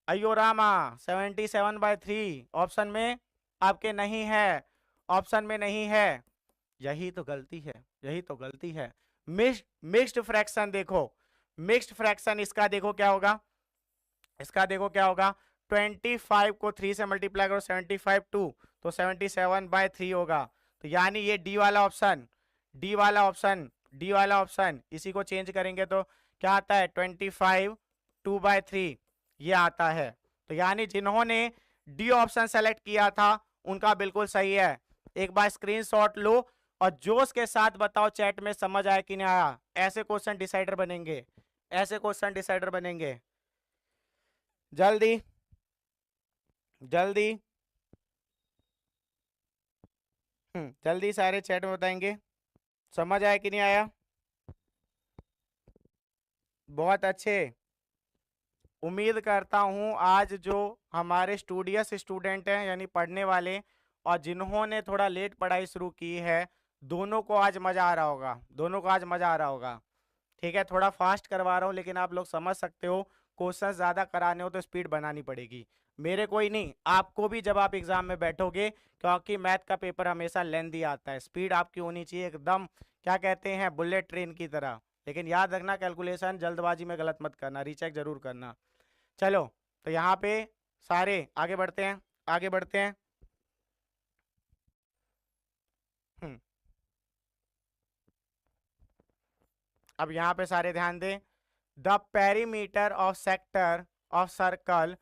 अयो रामा 77/3 ऑप्शन में आपके नहीं है, ऑप्शन में नहीं है, यही तो गलती है, यही तो गलती है। मिक्स्ड फ्रैक्शन देखो, मिक्स्ड फ्रैक्शन इसका देखो क्या होगा, इसका देखो क्या होगा, 25 को 3 से मल्टीप्लाई करो, 75 2, तो 77/3 होगा। तो यानी ये डी वाला ऑप्शन, डी वाला ऑप्शन, डी वाला ऑप्शन, इसी को चेंज करेंगे तो क्या आता है, 25 2/3 ये आता है। तो यानी जिन्होंने डी ऑप्शन सेलेक्ट किया था उनका बिल्कुल सही है। एक बार स्क्रीनशॉट लो और जोश के साथ बताओ चैट में समझ आया कि नहीं आया। ऐसे क्वेश्चन डिसाइडर बनेंगे, ऐसे क्वेश्चन डिसाइडर बनेंगे। जल्दी जल्दी जल्दी सारे चैट में बताएंगे समझ आया कि नहीं आया। बहुत अच्छे, उम्मीद करता हूं आज जो हमारे स्टूडियस स्टूडेंट हैं यानी पढ़ने वाले और जिन्होंने थोड़ा लेट पढ़ाई शुरू की है, दोनों को आज मज़ा आ रहा होगा, दोनों को आज मज़ा आ रहा होगा। ठीक है, थोड़ा फास्ट करवा रहा हूँ लेकिन आप लोग समझ सकते हो, क्वेश्चन ज़्यादा कराने हो तो स्पीड बनानी पड़ेगी। मेरे कोई नहीं, आपको भी जब आप एग्जाम में बैठोगे, क्योंकि मैथ का पेपर हमेशा लेंथी आता है, स्पीड आपकी होनी चाहिए एकदम, क्या कहते हैं, बुलेट ट्रेन की तरह। लेकिन याद रखना कैलकुलेशन जल्दबाजी में गलत मत करना, रीचेक जरूर करना। चलो तो यहाँ पे सारे आगे बढ़ते हैं, आगे बढ़ते हैं। अब यहाँ पे सारे ध्यान दें। The perimeter of sector of circle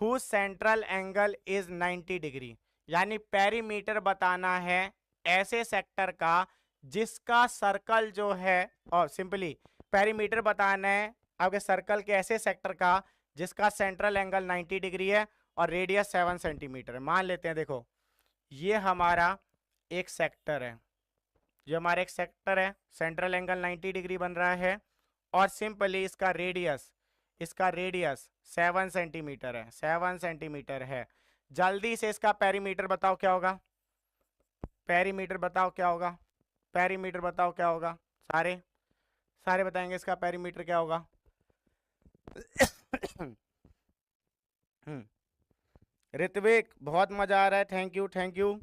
whose central angle is 90 degree, यानी पेरीमीटर बताना है ऐसे सेक्टर का जिसका सर्कल जो है, और सिंपली पेरीमीटर बताना है आपके सर्कल के ऐसे सेक्टर का जिसका सेंट्रल एंगल 90 डिग्री है और रेडियस 7 सेंटीमीटर है। मान लेते हैं, देखो ये हमारा एक सेक्टर है, जो हमारा एक सेक्टर है, सेंट्रल एंगल 90 डिग्री बन रहा है और सिंपली इसका रेडियस 7 सेंटीमीटर है, 7 सेंटीमीटर है। जल्दी से इसका पेरीमीटर बताओ क्या होगा, पेरीमीटर बताओ क्या होगा, पेरीमीटर बताओ क्या होगा, सारे सारे बताएंगे इसका पेरीमीटर क्या होगा। ऋत्विक बहुत मजा आ रहा है, थैंक यू थैंक यू।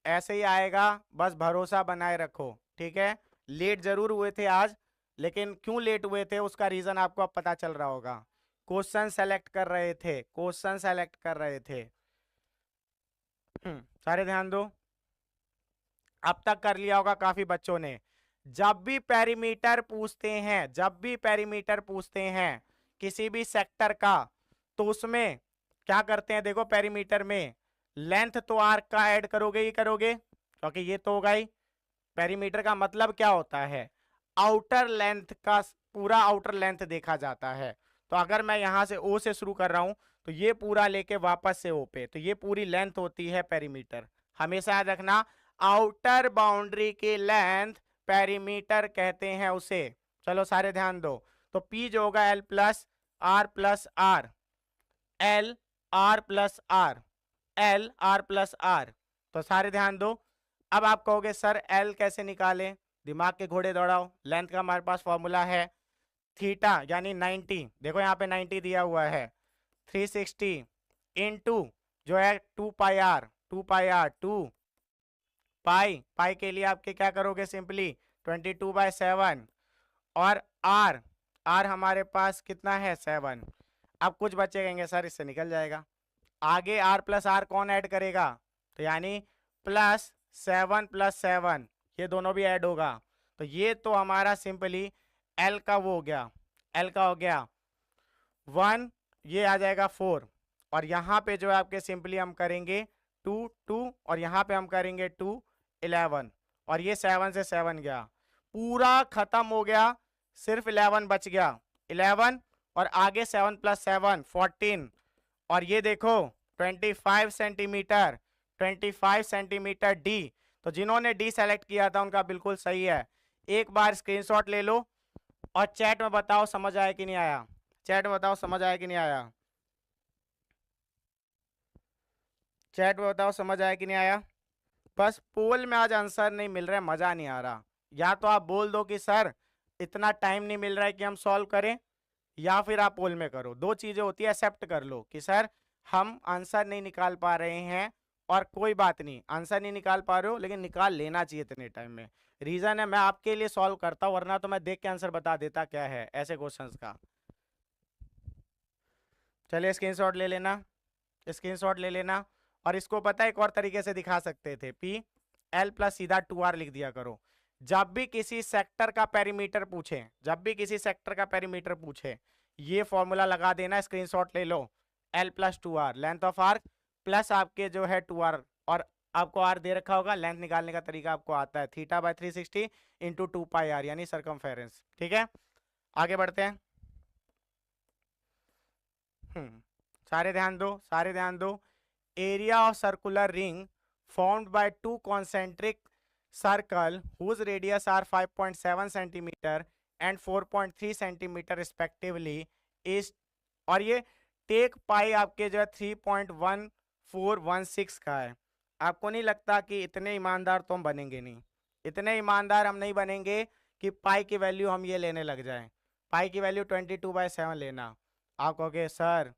ऐसे ही आएगा, बस भरोसा बनाए रखो, ठीक है। लेट जरूर हुए थे आज, लेकिन क्यों लेट हुए थे उसका रीजन आपको अब पता चल रहा होगा। क्वेश्चन सेलेक्ट कर रहे थे, क्वेश्चन सेलेक्ट कर रहे थे। सारे ध्यान दो, अब तक कर लिया होगा काफी बच्चों ने। जब भी पेरीमीटर पूछते हैं, जब भी पेरीमीटर पूछते हैं किसी भी सेक्टर का, तो उसमें क्या करते हैं, देखो पेरीमीटर में लेंथ तो आर्क का ऐड करोगे ही करोगे, क्योंकि ये तो होगा ही। पेरीमीटर का मतलब क्या होता है, आउटर लेंथ का, पूरा आउटर लेंथ देखा जाता है। तो अगर मैं यहां से ओ से शुरू कर रहा हूं तो ये पूरा लेके वापस से ओ पे, तो ये पूरी लेंथ होती है पेरीमीटर। हमेशा याद रखना, आउटर बाउंड्री की लेंथ पेरीमीटर कहते हैं उसे। चलो सारे ध्यान दो, तो पी जो होगा L plus R, L R plus R, L R plus R. तो सारे ध्यान दो। अब आप कहोगे सर एल कैसे निकालें, दिमाग के घोड़े दौड़ाओ। लेंथ का हमारे पास फॉर्मूला है थीटा यानी 90, देखो यहाँ पे 90 दिया हुआ है, 360 इनटू जो है 2 पाई आर, 2 पाई, पाई के लिए आपके क्या करोगे, सिंपली 22/7 और आर, आर हमारे पास कितना है 7। अब कुछ बच्चे कहेंगे सर इससे निकल जाएगा, आगे आर प्लस आर कौन ऐड करेगा, तो यानी प्लस 7 + 7 ये दोनों भी ऐड होगा। तो ये तो हमारा सिंपली एल का वो हो गया, एल का हो गया 1, ये आ जाएगा 4, और यहाँ पे जो है आपके सिंपली हम करेंगे 2 2 और यहाँ पे हम करेंगे 2 11, और ये 7 से 7 गया, पूरा खत्म हो गया, सिर्फ 11 बच गया, 11 और आगे 7 + 7 14, और ये देखो 25 सेंटीमीटर, 25 सेंटीमीटर डी। तो जिन्होंने डी सेलेक्ट किया था उनका बिल्कुल सही है। एक बार स्क्रीनशॉट ले लो और चैट में बताओ समझ आया कि नहीं आया, चैट में बताओ समझ आया कि नहीं आया, चैट में बताओ समझ आया कि नहीं आया। बस पोल में आज आंसर नहीं मिल रहा है, मजा नहीं आ रहा। या तो आप बोल दो कि सर इतना टाइम नहीं मिल रहा है कि हम सॉल्व करें, या फिर आप पोल में करो, दो चीजें होती है। एक्सेप्ट कर लो कि सर हम आंसर नहीं निकाल पा रहे हैं, और कोई बात नहीं, आंसर नहीं निकाल पा रहे हो लेकिन निकाल लेना चाहिए इतने टाइम में। रीजन है मैं आपके लिए सॉल्व करता हूं, वरना तो मैं देख के आंसर बता देता क्या है ऐसे क्वेश्चंस का। चलिए स्क्रीनशॉट ले लेना। स्क्रीनशॉट ले लेना। और इसको पता है एक और तरीके से दिखा सकते थे, पी एल प्लस सीधा 2r लिख दिया करो। जब भी किसी सेक्टर का पेरीमीटर पूछे, जब भी किसी सेक्टर का पेरीमीटर पूछे, ये फॉर्मूला लगा देना, स्क्रीनशॉट ले लो। L plus 2r length of arc plus आपके जो है 2r, और आपको आर दे रखा होगा, लेंथ निकालने का तरीका आपको आता है, theta by 360 into 2 pi R यानी सरकमफेरेंस। ठीक है, आगे बढ़ते हैं। सारे ध्यान दो, सारे ध्यान दो। Area of circular ring formed by two concentric circle whose radius are 5.7 centimeter and 4.3 centimeter respectively is, और ये टेक पाई आपके जो है 3.1416 का है। आपको नहीं लगता कि इतने ईमानदार तो हम बनेंगे नहीं, इतने ईमानदार हम नहीं बनेंगे कि पाई की वैल्यू हम ये लेने लग जाएं, पाई की वैल्यू 22/7 लेना। आप कहोगे सर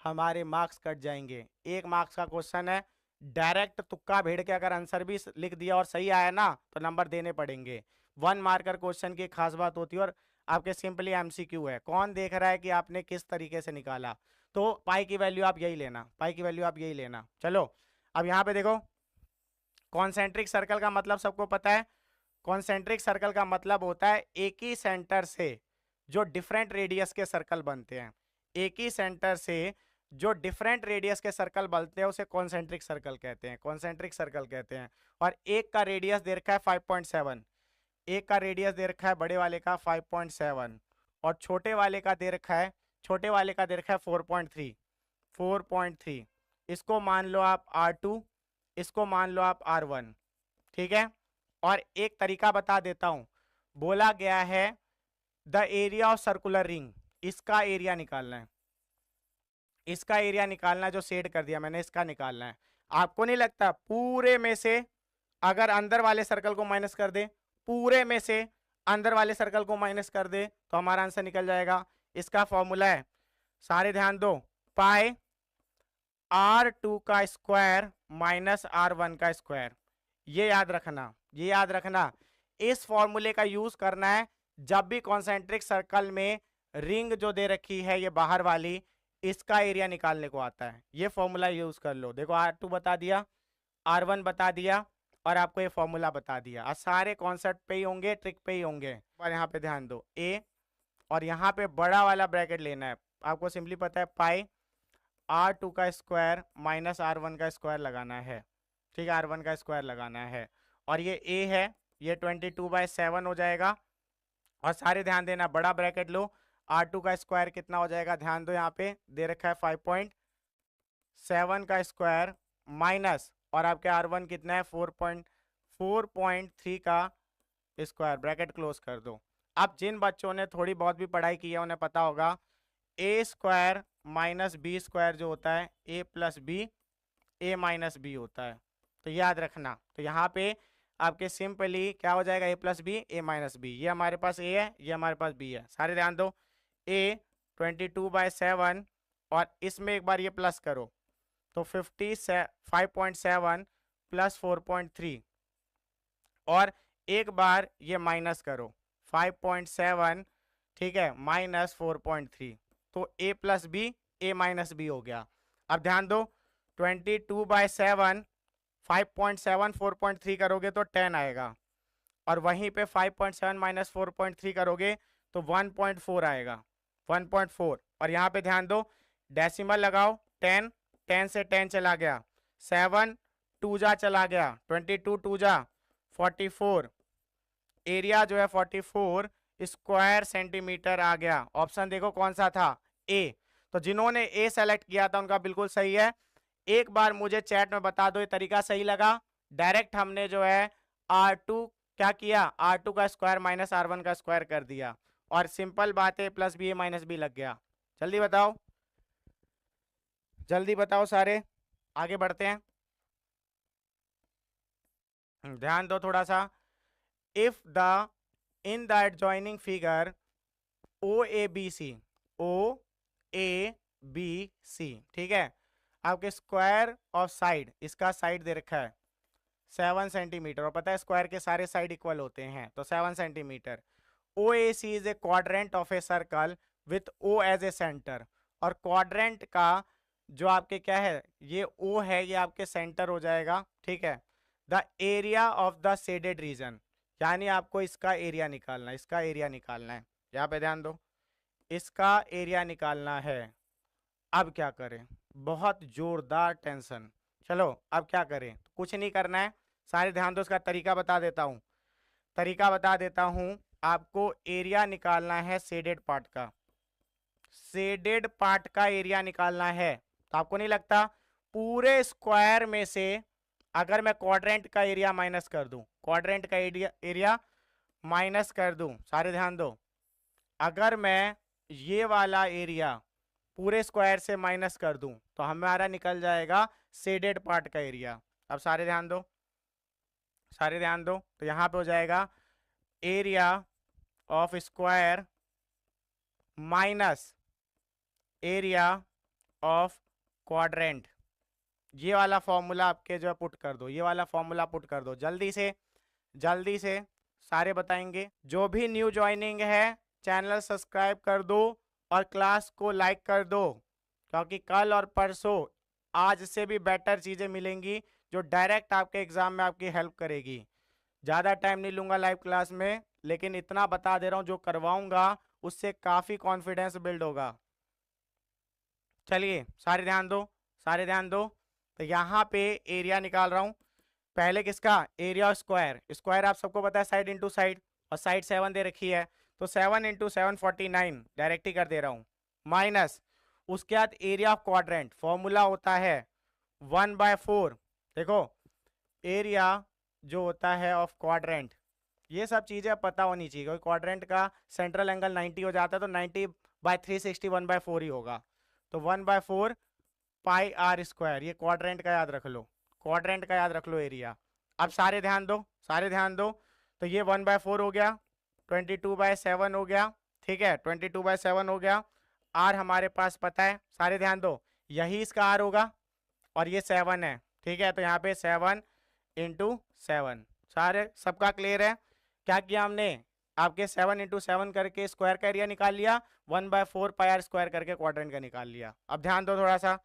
हमारे मार्क्स कट जाएंगे। 1 मार्क्स का क्वेश्चन है, डायरेक्ट तुक्का भेड़ के अगर आंसर भी लिख दिया और सही आया ना तो नंबर देने पड़ेंगे। 1 मार्कर क्वेश्चन की खास बात होती है, और आपके सिंपली एमसीक्यू है, कौन देख रहा है कि आपने किस तरीके से निकाला। तो पाई की वैल्यू आप यही लेना, पाई की वैल्यू आप यही लेना। चलो अब यहाँ पे देखो, कॉन्सेंट्रिक सर्कल का मतलब सबको पता है। कॉन्सेंट्रिक सर्कल का मतलब होता है एक ही सेंटर से जो डिफरेंट रेडियस के सर्कल बनते हैं, एक ही सेंटर से जो डिफरेंट रेडियस के सर्कल बनते हैं उसे कॉन्सेंट्रिक सर्कल कहते हैं, कॉन्सेंट्रिक सर्कल कहते हैं। और एक का रेडियस दे रखा है 5.7, एक का रेडियस दे रखा है बड़े वाले का 5.7, और छोटे वाले का दे रखा है, छोटे वाले का दे रखा है 4.3, 4.3। इसको मान लो आप R2, इसको मान लो आप R1। ठीक है, और एक तरीका बता देता हूं, बोला गया है the area of circular ring, इसका एरिया निकालना है, इसका एरिया निकालना, जो शेड कर दिया मैंने इसका निकालना है। आपको नहीं लगता पूरे में से अगर अंदर वाले सर्कल को माइनस कर दे, पूरे में से अंदर वाले सर्कल को माइनस कर दे तो हमारा आंसर निकल जाएगा। इसका फॉर्मूला है, सारे ध्यान दो, पाई R2 का स्क्वायर माइनस R1 का स्क्वायर। ये याद रखना, ये याद रखना, इस फॉर्मूले का यूज करना है जब भी कॉन्सेंट्रिक सर्कल में रिंग जो दे रखी है ये बाहर वाली, इसका एरिया निकालने को आता है। ये फॉर्मूला यूज कर लो। देखो R2 बता दिया, R1 बता दिया, और आपको ये फॉर्मूला बता दिया। और सारे कॉन्सेप्ट पे ही होंगे, ट्रिक पे ही होंगे। और यहाँ पे ध्यान दो, ए, और यहाँ पे बड़ा वाला ब्रैकेट लेना है। आपको सिंपली पता है पाई R2 का स्क्वायर माइनस R1 का स्क्वायर लगाना है। ठीक है, R1 का स्क्वायर लगाना है, और ये ए है, ये 22/7 हो जाएगा। और सारे ध्यान देना, बड़ा ब्रैकेट लो, R2 का स्क्वायर कितना हो जाएगा, ध्यान दो, यहाँ पे दे रखा है 5.7 का स्क्वायर माइनस, और आपके R1 कितना है 4.3 का स्क्वायर, ब्रैकेट क्लोज कर दो। अब जिन बच्चों ने थोड़ी बहुत भी पढ़ाई की है उन्हें पता होगा ए स्क्वायर माइनस बी स्क्वायर जो होता है ए प्लस बी, ए माइनस बी होता है, तो याद रखना। तो यहाँ पे आपके सिंपली क्या हो जाएगा, ए प्लस बी, ए माइनस बी। ये हमारे पास ए है, ये हमारे पास बी है। सारे ध्यान दो, ए 22/7, और इसमें एक बार ये प्लस करो तो 5.7 प्लस 4.3, और एक बार ये माइनस करो 5.7, ठीक है, माइनस 4.3, तो ए प्लस बी, ए माइनस बी हो गया। अब ध्यान दो, 22/7 5.7 4.3 करोगे तो 10 आएगा, और वहीं पे 5.7 माइनस 4.3 करोगे तो 1.4 आएगा, 1.4। और यहाँ पे ध्यान दो, डेसिमल लगाओ, 10, 10 से 10 चला गया, 7 2 जा चला गया, 22 2 जा 44, एरिया जो है 44 स्क्वायर सेंटीमीटर आ गया। ऑप्शन देखो कौन सा था, ए। तो जिन्होंने ए सेलेक्ट किया था उनका बिल्कुल सही है। एक बार मुझे चैट में बता दो ये तरीका सही लगा। डायरेक्ट हमने जो है R2 क्या किया, R2 का स्क्वायर माइनस R1 का स्क्वायर कर दिया, और सिंपल बात है प्लस बी माइनस बी लग गया। जल्दी बताओ, जल्दी बताओ सारे, आगे बढ़ते हैं। ध्यान दो थोड़ा सा, if the in the adjoining figure OABC, OABC, ठीक है, आपके स्क्वायर ऑफ साइड, इसका साइड दे रखा है 7 सेंटीमीटर, और पता है स्क्वायर के सारे साइड इक्वल होते हैं, तो 7 centimetre. OAC is a quadrant of a circle with O as a centre, और क्वाड्रेंट का जो आपके क्या है, ये ओ है, ये आपके सेंटर हो जाएगा, ठीक है। The area of the shaded region, यानी आपको इसका एरिया निकालना है, इसका एरिया निकालना है, यहाँ पे ध्यान दो, इसका एरिया निकालना है। अब क्या करें, बहुत जोरदार टेंशन। चलो अब क्या करें, कुछ नहीं करना है, सारे ध्यान दो, इसका तरीका बता देता हूँ, तरीका बता देता हूँ। आपको एरिया निकालना है शेडेड पार्ट का, शेडेड पार्ट का एरिया निकालना है। तो आपको नहीं लगता पूरे स्क्वायर में से अगर मैं क्वाड्रेंट का एरिया माइनस कर दूं, क्वाड्रेंट का एरिया माइनस कर दूं, सारे ध्यान दो, अगर मैं ये वाला एरिया पूरे स्क्वायर से माइनस कर दूं तो हमारा निकल जाएगा शेडेड पार्ट का एरिया। अब सारे ध्यान दो, सारे ध्यान दो, तो यहां पे हो जाएगा area of square minus area of quadrant. ये वाला फॉर्मूला आपके जो पुट कर दो, ये वाला फॉर्मूला पुट कर दो जल्दी से, जल्दी से, सारे बताएंगे। जो भी न्यू ज्वाइनिंग है चैनल सब्सक्राइब कर दो और क्लास को लाइक कर दो, क्योंकि कल और परसों आज से भी बेटर चीज़ें मिलेंगी जो डायरेक्ट आपके एग्जाम में आपकी हेल्प करेगी। ज़्यादा टाइम नहीं लूँगा लाइव क्लास में, लेकिन इतना बता दे रहा हूँ जो करवाऊँगा उससे काफ़ी कॉन्फिडेंस बिल्ड होगा। चलिए सारे ध्यान दो, सारे ध्यान दो, तो यहाँ पे एरिया निकाल रहा हूँ। पहले किसका, एरिया स्क्वायर, स्क्वायर आप सबको पता है साइड इंटू साइड, और साइड 7 दे रखी है, तो 7 इंटू 7 49 डायरेक्ट ही कर दे रहा हूँ, माइनस उसके बाद एरिया ऑफ क्वाड्रेंट, फॉर्मूला होता है 1/4। देखो एरिया जो होता है ऑफ क्वाड्रेंट, ये सब चीज़ें पता होनी चाहिए, क्योंकि क्वाड्रेंट का सेंट्रल एंगल 90 हो जाता है, तो 90/360 1/4 ही होगा, तो 1/4 पाई आर स्क्वायर, ये क्वाड्रेंट का याद रख लो, क्वाड्रेंट का याद रख लो एरिया। अब सारे ध्यान दो, सारे ध्यान दो, तो ये 1/4 हो गया, 22/7 हो गया, ठीक है, 22/7 हो गया। आर हमारे पास पता है, सारे ध्यान दो, यही इसका आर होगा, और ये 7 है, ठीक है, तो यहाँ पे 7 इंटू 7, सारे सबका क्लियर है। क्या किया हमने, आपके 7 इंटू 7 करके स्क्वायर का एरिया निकाल लिया, 1/4 पाई आर स्क्वायर करके क्वाड्रेंट का निकाल लिया। अब ध्यान दो थोड़ा सा,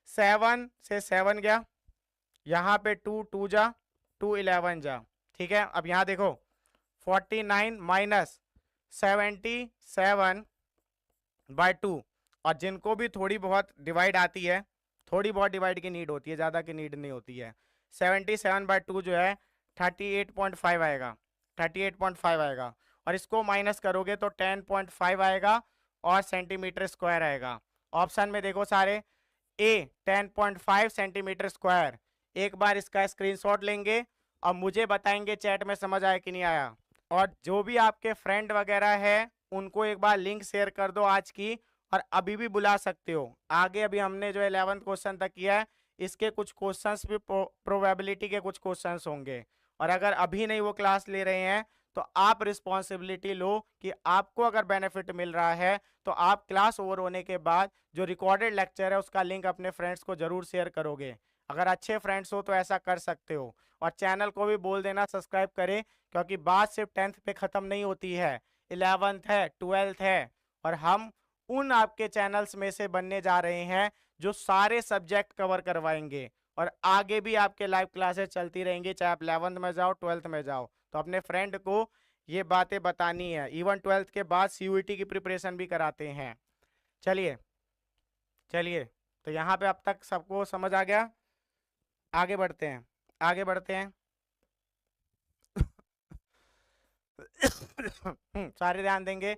7 से 7 गया, यहाँ पे 2 2 जा, 2 11 जा, ठीक है। अब यहाँ देखो 49 माइनस 77/2, और जिनको भी थोड़ी बहुत डिवाइड आती है, थोड़ी बहुत डिवाइड की नीड होती है, ज़्यादा की नीड नहीं होती है, 77/2 जो है 38.5 आएगा, 38.5 आएगा, और इसको माइनस करोगे तो 10.5 आएगा और सेंटीमीटर स्क्वायर आएगा। ऑप्शन में देखो सारे, ए 10.5 सेंटीमीटर स्क्वायर। एक बार इसका स्क्रीनशॉट लेंगे और मुझे बताएंगे चैट में समझ आया कि नहीं आया, और जो भी आपके फ्रेंड वगैरह है उनको एक बार लिंक शेयर कर दो आज की, और अभी भी बुला सकते हो। आगे अभी हमने जो 11th क्वेश्चन तक किया है, इसके कुछ क्वेश्चंस भी प्रोबेबिलिटी के कुछ क्वेश्चंस होंगे, और अगर अभी नहीं वो क्लास ले रहे हैं तो आप रिस्पॉन्सिबिलिटी लो कि आपको अगर बेनिफिट मिल रहा है तो आप क्लास ओवर होने के बाद जो रिकॉर्डेड लेक्चर है उसका लिंक अपने फ्रेंड्स को जरूर शेयर करोगे। अगर अच्छे फ्रेंड्स हो तो ऐसा कर सकते हो, और चैनल को भी बोल देना सब्सक्राइब करें, क्योंकि बात सिर्फ 10th पे ख़त्म नहीं होती है, 11th है, 12th है, और हम उन आपके चैनल्स में से बनने जा रहे हैं जो सारे सब्जेक्ट कवर करवाएंगे, और आगे भी आपके लाइव क्लासेस चलती रहेंगी, चाहे आप 11th में जाओ 12th में जाओ। तो अपने फ्रेंड को ये बातें बतानी है। इवन 12th के बाद सीयूईटी की प्रिपरेशन भी कराते हैं। चलिए चलिए, तो यहाँ पे अब तक सबको समझ आ गया, आगे बढ़ते हैं, आगे बढ़ते हैं। सारे ध्यान देंगे।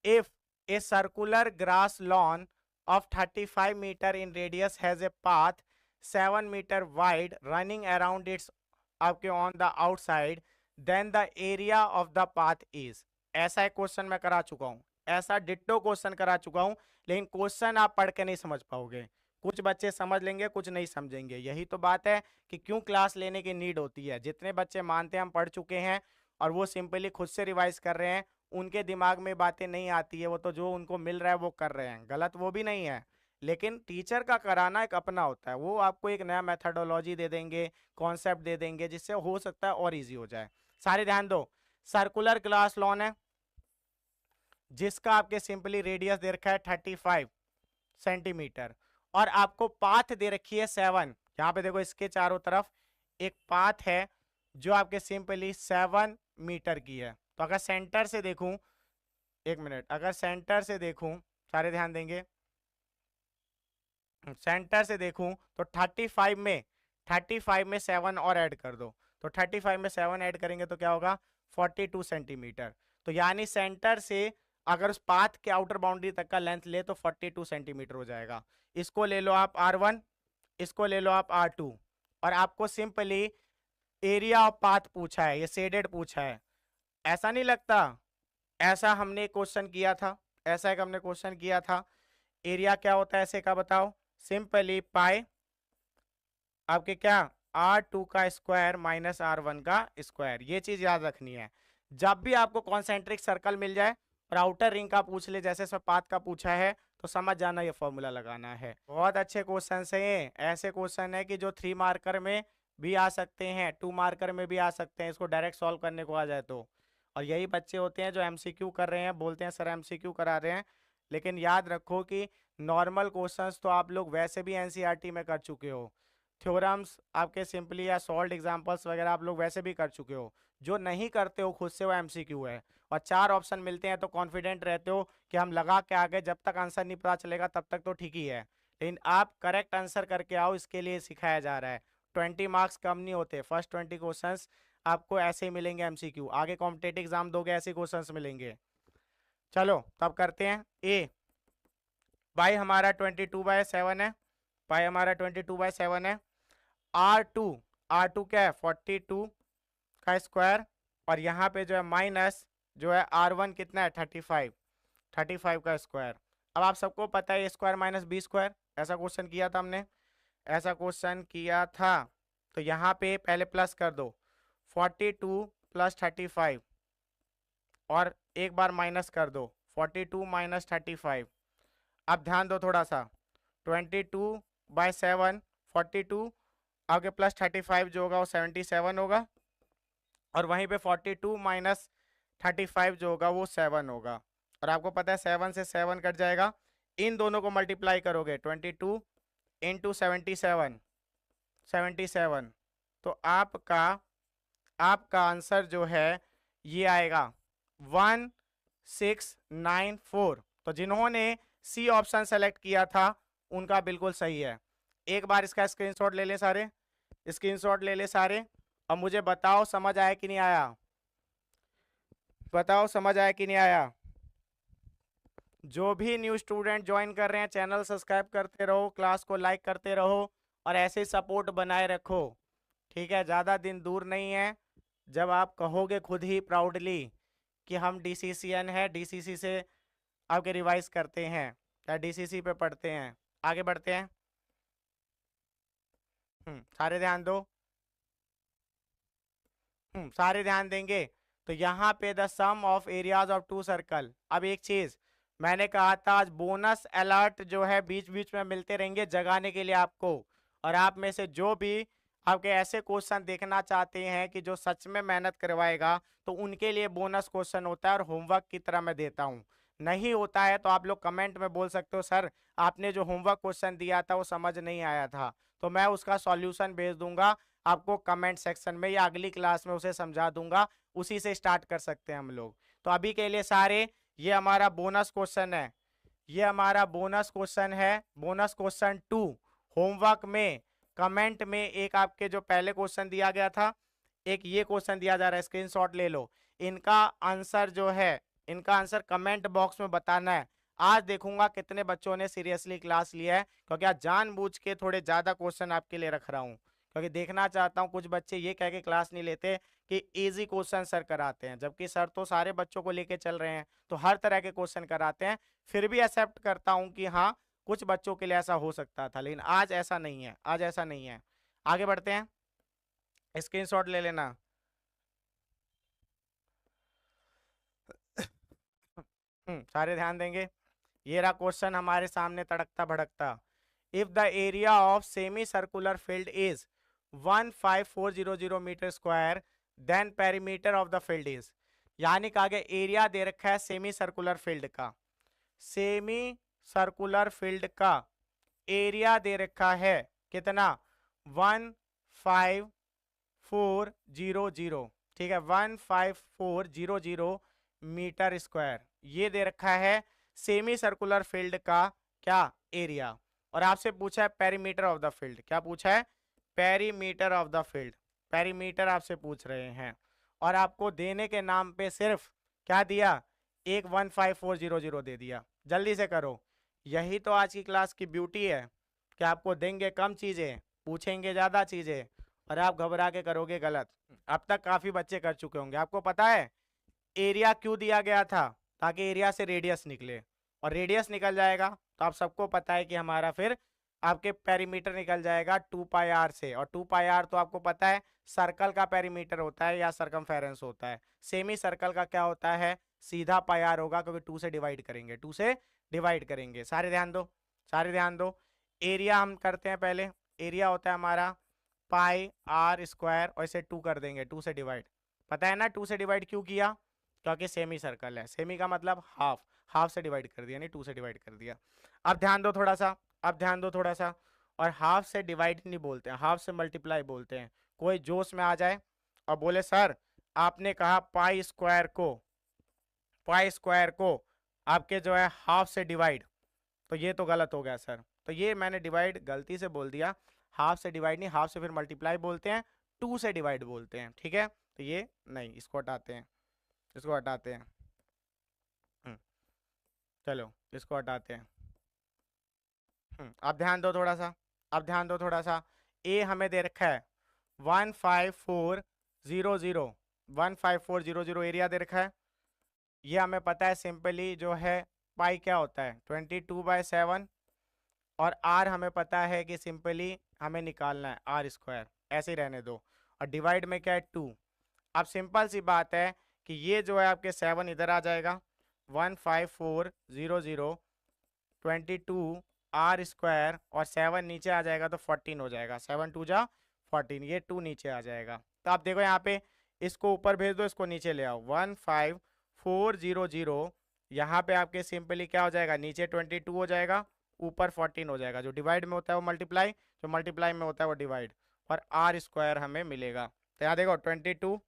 If a circular grass lawn of 35 meter in radius has a path 7 meter wide running around its आपके on the outside, then the area of the path is। ऐसा एक क्वेश्चन मैं करा चुका हूँ, ऐसा डिट्टो क्वेश्चन करा चुका हूँ, लेकिन क्वेश्चन आप पढ़ के नहीं समझ पाओगे। कुछ बच्चे समझ लेंगे, कुछ नहीं समझेंगे। यही तो बात है कि क्यों क्लास लेने की नीड होती है। जितने बच्चे मानते हैं हम पढ़ चुके हैं और वो सिंपली खुद से रिवाइज कर रहे हैं, उनके दिमाग में बातें नहीं आती है, वो तो जो उनको मिल रहा है वो कर रहे हैं। गलत वो भी नहीं है, लेकिन टीचर का कराना एक अपना होता है। वो आपको एक नया मेथडोलॉजी दे देंगे, कॉन्सेप्ट दे देंगे, जिससे हो सकता है और इजी हो जाए। सारे ध्यान दो, सर्कुलर ग्लास लॉन है जिसका आपके सिंपली रेडियस दे रखा है 35 सेंटीमीटर, और आपको पाथ दे रखी है 7। यहाँ पे देखो इसके चारों तरफ एक पाथ है जो आपके सिंपली 7 मीटर की है। तो अगर सेंटर से देखूं, एक मिनट, अगर सेंटर से देखूं, सारे ध्यान देंगे, सेंटर से देखूं तो 35 में 7 और ऐड कर दो, तो 35 में 7 ऐड करेंगे तो क्या होगा 42 सेंटीमीटर। तो यानी सेंटर से अगर उस पाथ के आउटर बाउंड्री तक का लेंथ ले तो 42 सेंटीमीटर हो जाएगा। इसको ले लो आप R1, इसको ले लो आप R2, और आपको सिंपली एरिया ऑफ पाथ पूछा है, ये शेडेड पूछा है। ऐसा नहीं लगता, ऐसा हमने क्वेश्चन किया था, ऐसा एक हमने क्वेश्चन किया था। एरिया क्या होता है ऐसे का बताओ, सिंपली पाई आपके क्या R2 का स्क्वायर माइनस R1 का स्क्वायर। ये चीज याद रखनी है। जब भी आपको कॉन्सेंट्रिक सर्कल मिल जाए और आउटर रिंग का पूछ ले, जैसे सब पाथ का पूछा है, तो समझ जाना ये फॉर्मूला लगाना है। बहुत अच्छे क्वेश्चन है ये, ऐसे क्वेश्चन है कि जो 3 मार्कर में भी आ सकते हैं, 2 मार्कर में भी आ सकते हैं, इसको डायरेक्ट सॉल्व करने को आ जाए तो। और यही बच्चे होते हैं जो एमसीक्यू कर रहे हैं, बोलते हैं सर एमसीक्यू करा रहे हैं, लेकिन याद रखो कि नॉर्मल क्वेश्चंस तो आप लोग वैसे भी एनसीईआरटी में कर चुके हो, थ्योरम्स आपके सिंपली या सॉल्व एग्जांपल्स वगैरह आप लोग वैसे भी कर चुके हो। जो नहीं करते हो खुद से वो एमसीक्यू है, और 4 ऑप्शन मिलते हैं तो कॉन्फिडेंट रहते हो कि हम लगा के आगे, जब तक आंसर नहीं पता चलेगा तब तक तो ठीक ही है, लेकिन आप करेक्ट आंसर करके आओ, इसके लिए सिखाया जा रहा है। 20 मार्क्स कम नहीं होते, फर्स्ट 20 क्वेश्चंस आपको ऐसे ही मिलेंगे एमसीक्यू, आगे कॉम्पिटेटिव एग्जाम दोगे ऐसे क्वेश्चंस मिलेंगे। चलो तब करते हैं। ए पाई हमारा 22/7 है, पाई हमारा 22/7 है। R2 क्या है 42 का स्क्वायर, और यहाँ पे जो है माइनस जो है R1 कितना है 35 का स्क्वायर। अब आप सबको पता है स्क्वायर माइनस बी स्क्वायर, ऐसा क्वेश्चन किया था हमने, ऐसा क्वेश्चन किया था। तो यहाँ पे पहले प्लस कर दो, 42 प्लस 35, और एक बार माइनस कर दो 42 माइनस 35। अब ध्यान दो थोड़ा सा, 22/7 42, आगे प्लस 35 जो होगा वो 77 होगा, और वहीं पे 42 माइनस 35 जो होगा वो 7 होगा। और आपको पता है 7 से 7 कट जाएगा, इन दोनों को मल्टीप्लाई करोगे 22 इंटू 77, तो आपका आंसर जो है ये आएगा 1694। तो जिन्होंने सी ऑप्शन सेलेक्ट किया था उनका बिल्कुल सही है। एक बार इसका स्क्रीनशॉट ले ले सारे, स्क्रीनशॉट ले ले सारे, और मुझे बताओ समझ आया कि नहीं आया, बताओ समझ आया कि नहीं आया। जो भी न्यू स्टूडेंट ज्वाइन कर रहे हैं चैनल सब्सक्राइब करते रहो, क्लास को लाइक करते रहो, और ऐसे सपोर्ट बनाए रखो, ठीक है। ज़्यादा दिन दूर नहीं है जब आप कहोगे खुद ही प्राउडली कि हम डीसीसीएन है, डीसीसी से आपके रिवाइज करते हैं या डीसीसी पे पढ़ते हैं। आगे बढ़ते हैं। सारे ध्यान दो, सारे ध्यान देंगे। तो यहाँ पे the sum of areas of 2 circle. अब एक चीज मैंने कहा था, आज बोनस अलर्ट जो है बीच बीच में मिलते रहेंगे जगाने के लिए आपको, और आप में से जो भी आपके ऐसे क्वेश्चन देखना चाहते हैं कि जो सच में मेहनत करवाएगा, तो उनके लिए बोनस क्वेश्चन होता है और होमवर्क की तरह मैं देता हूँ। नहीं होता है तो आप लोग कमेंट में बोल सकते हो सर आपने जो होमवर्क क्वेश्चन दिया था वो समझ नहीं आया था, तो मैं उसका सॉल्यूशन भेज दूंगा आपको कमेंट सेक्शन में, या अगली क्लास में उसे समझा दूंगा, उसी से स्टार्ट कर सकते हैं हम लोग। तो अभी के लिए सारे ये हमारा बोनस क्वेश्चन है, ये हमारा बोनस क्वेश्चन है, बोनस क्वेश्चन 2। होमवर्क में कमेंट में एक आपके जो पहले क्वेश्चन दिया गया था, एक ये क्वेश्चन दिया जा रहा है, स्क्रीनशॉट ले लो। इनका आंसर जो है, इनका आंसर कमेंट बॉक्स में बताना है। आज देखूंगा कितने बच्चों ने सीरियसली क्लास लिया है, क्योंकि आज जानबूझ के थोड़े ज्यादा क्वेश्चन आपके लिए रख रहा हूँ, क्योंकि देखना चाहता हूँ कुछ बच्चे ये कह के क्लास नहीं लेते कि इजी क्वेश्चन सर कराते हैं, जबकि सर तो सारे बच्चों को लेके चल रहे हैं, तो हर तरह के क्वेश्चन कराते हैं। फिर भी एक्सेप्ट करता हूँ कि हाँ कुछ बच्चों के लिए ऐसा हो सकता था, लेकिन आज ऐसा नहीं है, आज ऐसा नहीं है। आगे बढ़ते हैं, स्क्रीनशॉट ले लेना। सारे ध्यान देंगे। ये रहा क्वेश्चन हमारे सामने तड़कता भड़कता। If the area of semi circular field is 15400 metre square, then perimeter of the field is. यानी कि आगे एरिया दे रखा है सेमी सर्कुलर फील्ड का, सेमी सर्कुलर फील्ड का एरिया दे रखा है कितना 15400, ठीक है 15400 मीटर स्क्वायर ये दे रखा है सेमी सर्कुलर फील्ड का क्या एरिया। और आपसे पूछा है पेरीमीटर ऑफ द फील्ड, क्या पूछा है perimeter of the field, perimeter आपसे पूछ रहे हैं। और आपको देने के नाम पे सिर्फ क्या दिया एक 15400 दे दिया। जल्दी से करो, यही तो आज की क्लास की ब्यूटी है कि आपको देंगे कम चीजें पूछेंगे ज्यादा चीजें और आप घबरा के करोगे गलत। अब तक काफी बच्चे कर चुके होंगे। आपको पता है एरिया क्यों दिया गया था, ताकि एरिया से रेडियस निकले और रेडियस निकल जाएगा तो आप सबको पता है कि हमारा फिर आपके पेरीमीटर निकल जाएगा 2πr से। और 2πr तो आपको पता है सर्कल का पेरीमीटर होता है या सरकमफेरेंस होता है। सेमी सर्कल का क्या होता है सीधा πr होगा, क्योंकि 2 से डिवाइड करेंगे, 2 से डिवाइड करेंगे। सारे ध्यान दो, सारे ध्यान दो। एरिया हम करते हैं पहले, एरिया होता है हमारा πr² और इसे 2 कर देंगे, 2 से डिवाइड। पता है ना 2 से डिवाइड क्यों किया, क्योंकि सेमी सर्कल है, सेमी का मतलब हाफ, हाफ से डिवाइड कर दिया नहीं 2 से डिवाइड कर दिया। अब ध्यान दो थोड़ा सा, अब ध्यान दो थोड़ा सा। और हाफ से डिवाइड नहीं बोलते हैं, हाफ से मल्टीप्लाई बोलते हैं। कोई जोश में आ जाए और बोले सर आपने कहा पाई स्क्वायर को आपके जो है हाफ से डिवाइड, तो ये तो गलत हो गया सर। तो ये मैंने डिवाइड गलती से बोल दिया, हाफ से डिवाइड नहीं, हाफ से फिर मल्टीप्लाई बोलते हैं, 2 से डिवाइड बोलते हैं, ठीक है। तो ये नहीं, इसको हटाते हैं, इसको हटाते हैं, चलो इसको हटाते हैं। अब ध्यान दो थोड़ा सा, अब ध्यान दो थोड़ा सा। ए हमें दे रखा है 15400 एरिया दे रखा है। ये हमें पता है सिंपली जो है पाई क्या होता है 22/7 और आर हमें पता है कि सिंपली हमें निकालना है r², ऐसे ही रहने दो। और डिवाइड में क्या है 2। अब सिंपल सी बात है कि ये जो है आपके 7 इधर आ जाएगा, 15400 22r² और 7 नीचे आ जाएगा तो 14 हो जाएगा, 7 2 जा 14, ये 2 नीचे आ जाएगा। तो आप देखो यहाँ पे इसको ऊपर भेज दो, इसको नीचे ले आओ, 15400 यहाँ पे आपके सिंपली क्या हो जाएगा नीचे 22 हो जाएगा, ऊपर 14 हो जाएगा। जो डिवाइड में होता है वो मल्टीप्लाई, जो मल्टीप्लाई में होता है वो डिवाइड, और r² हमें मिलेगा। तो यहाँ देखो 22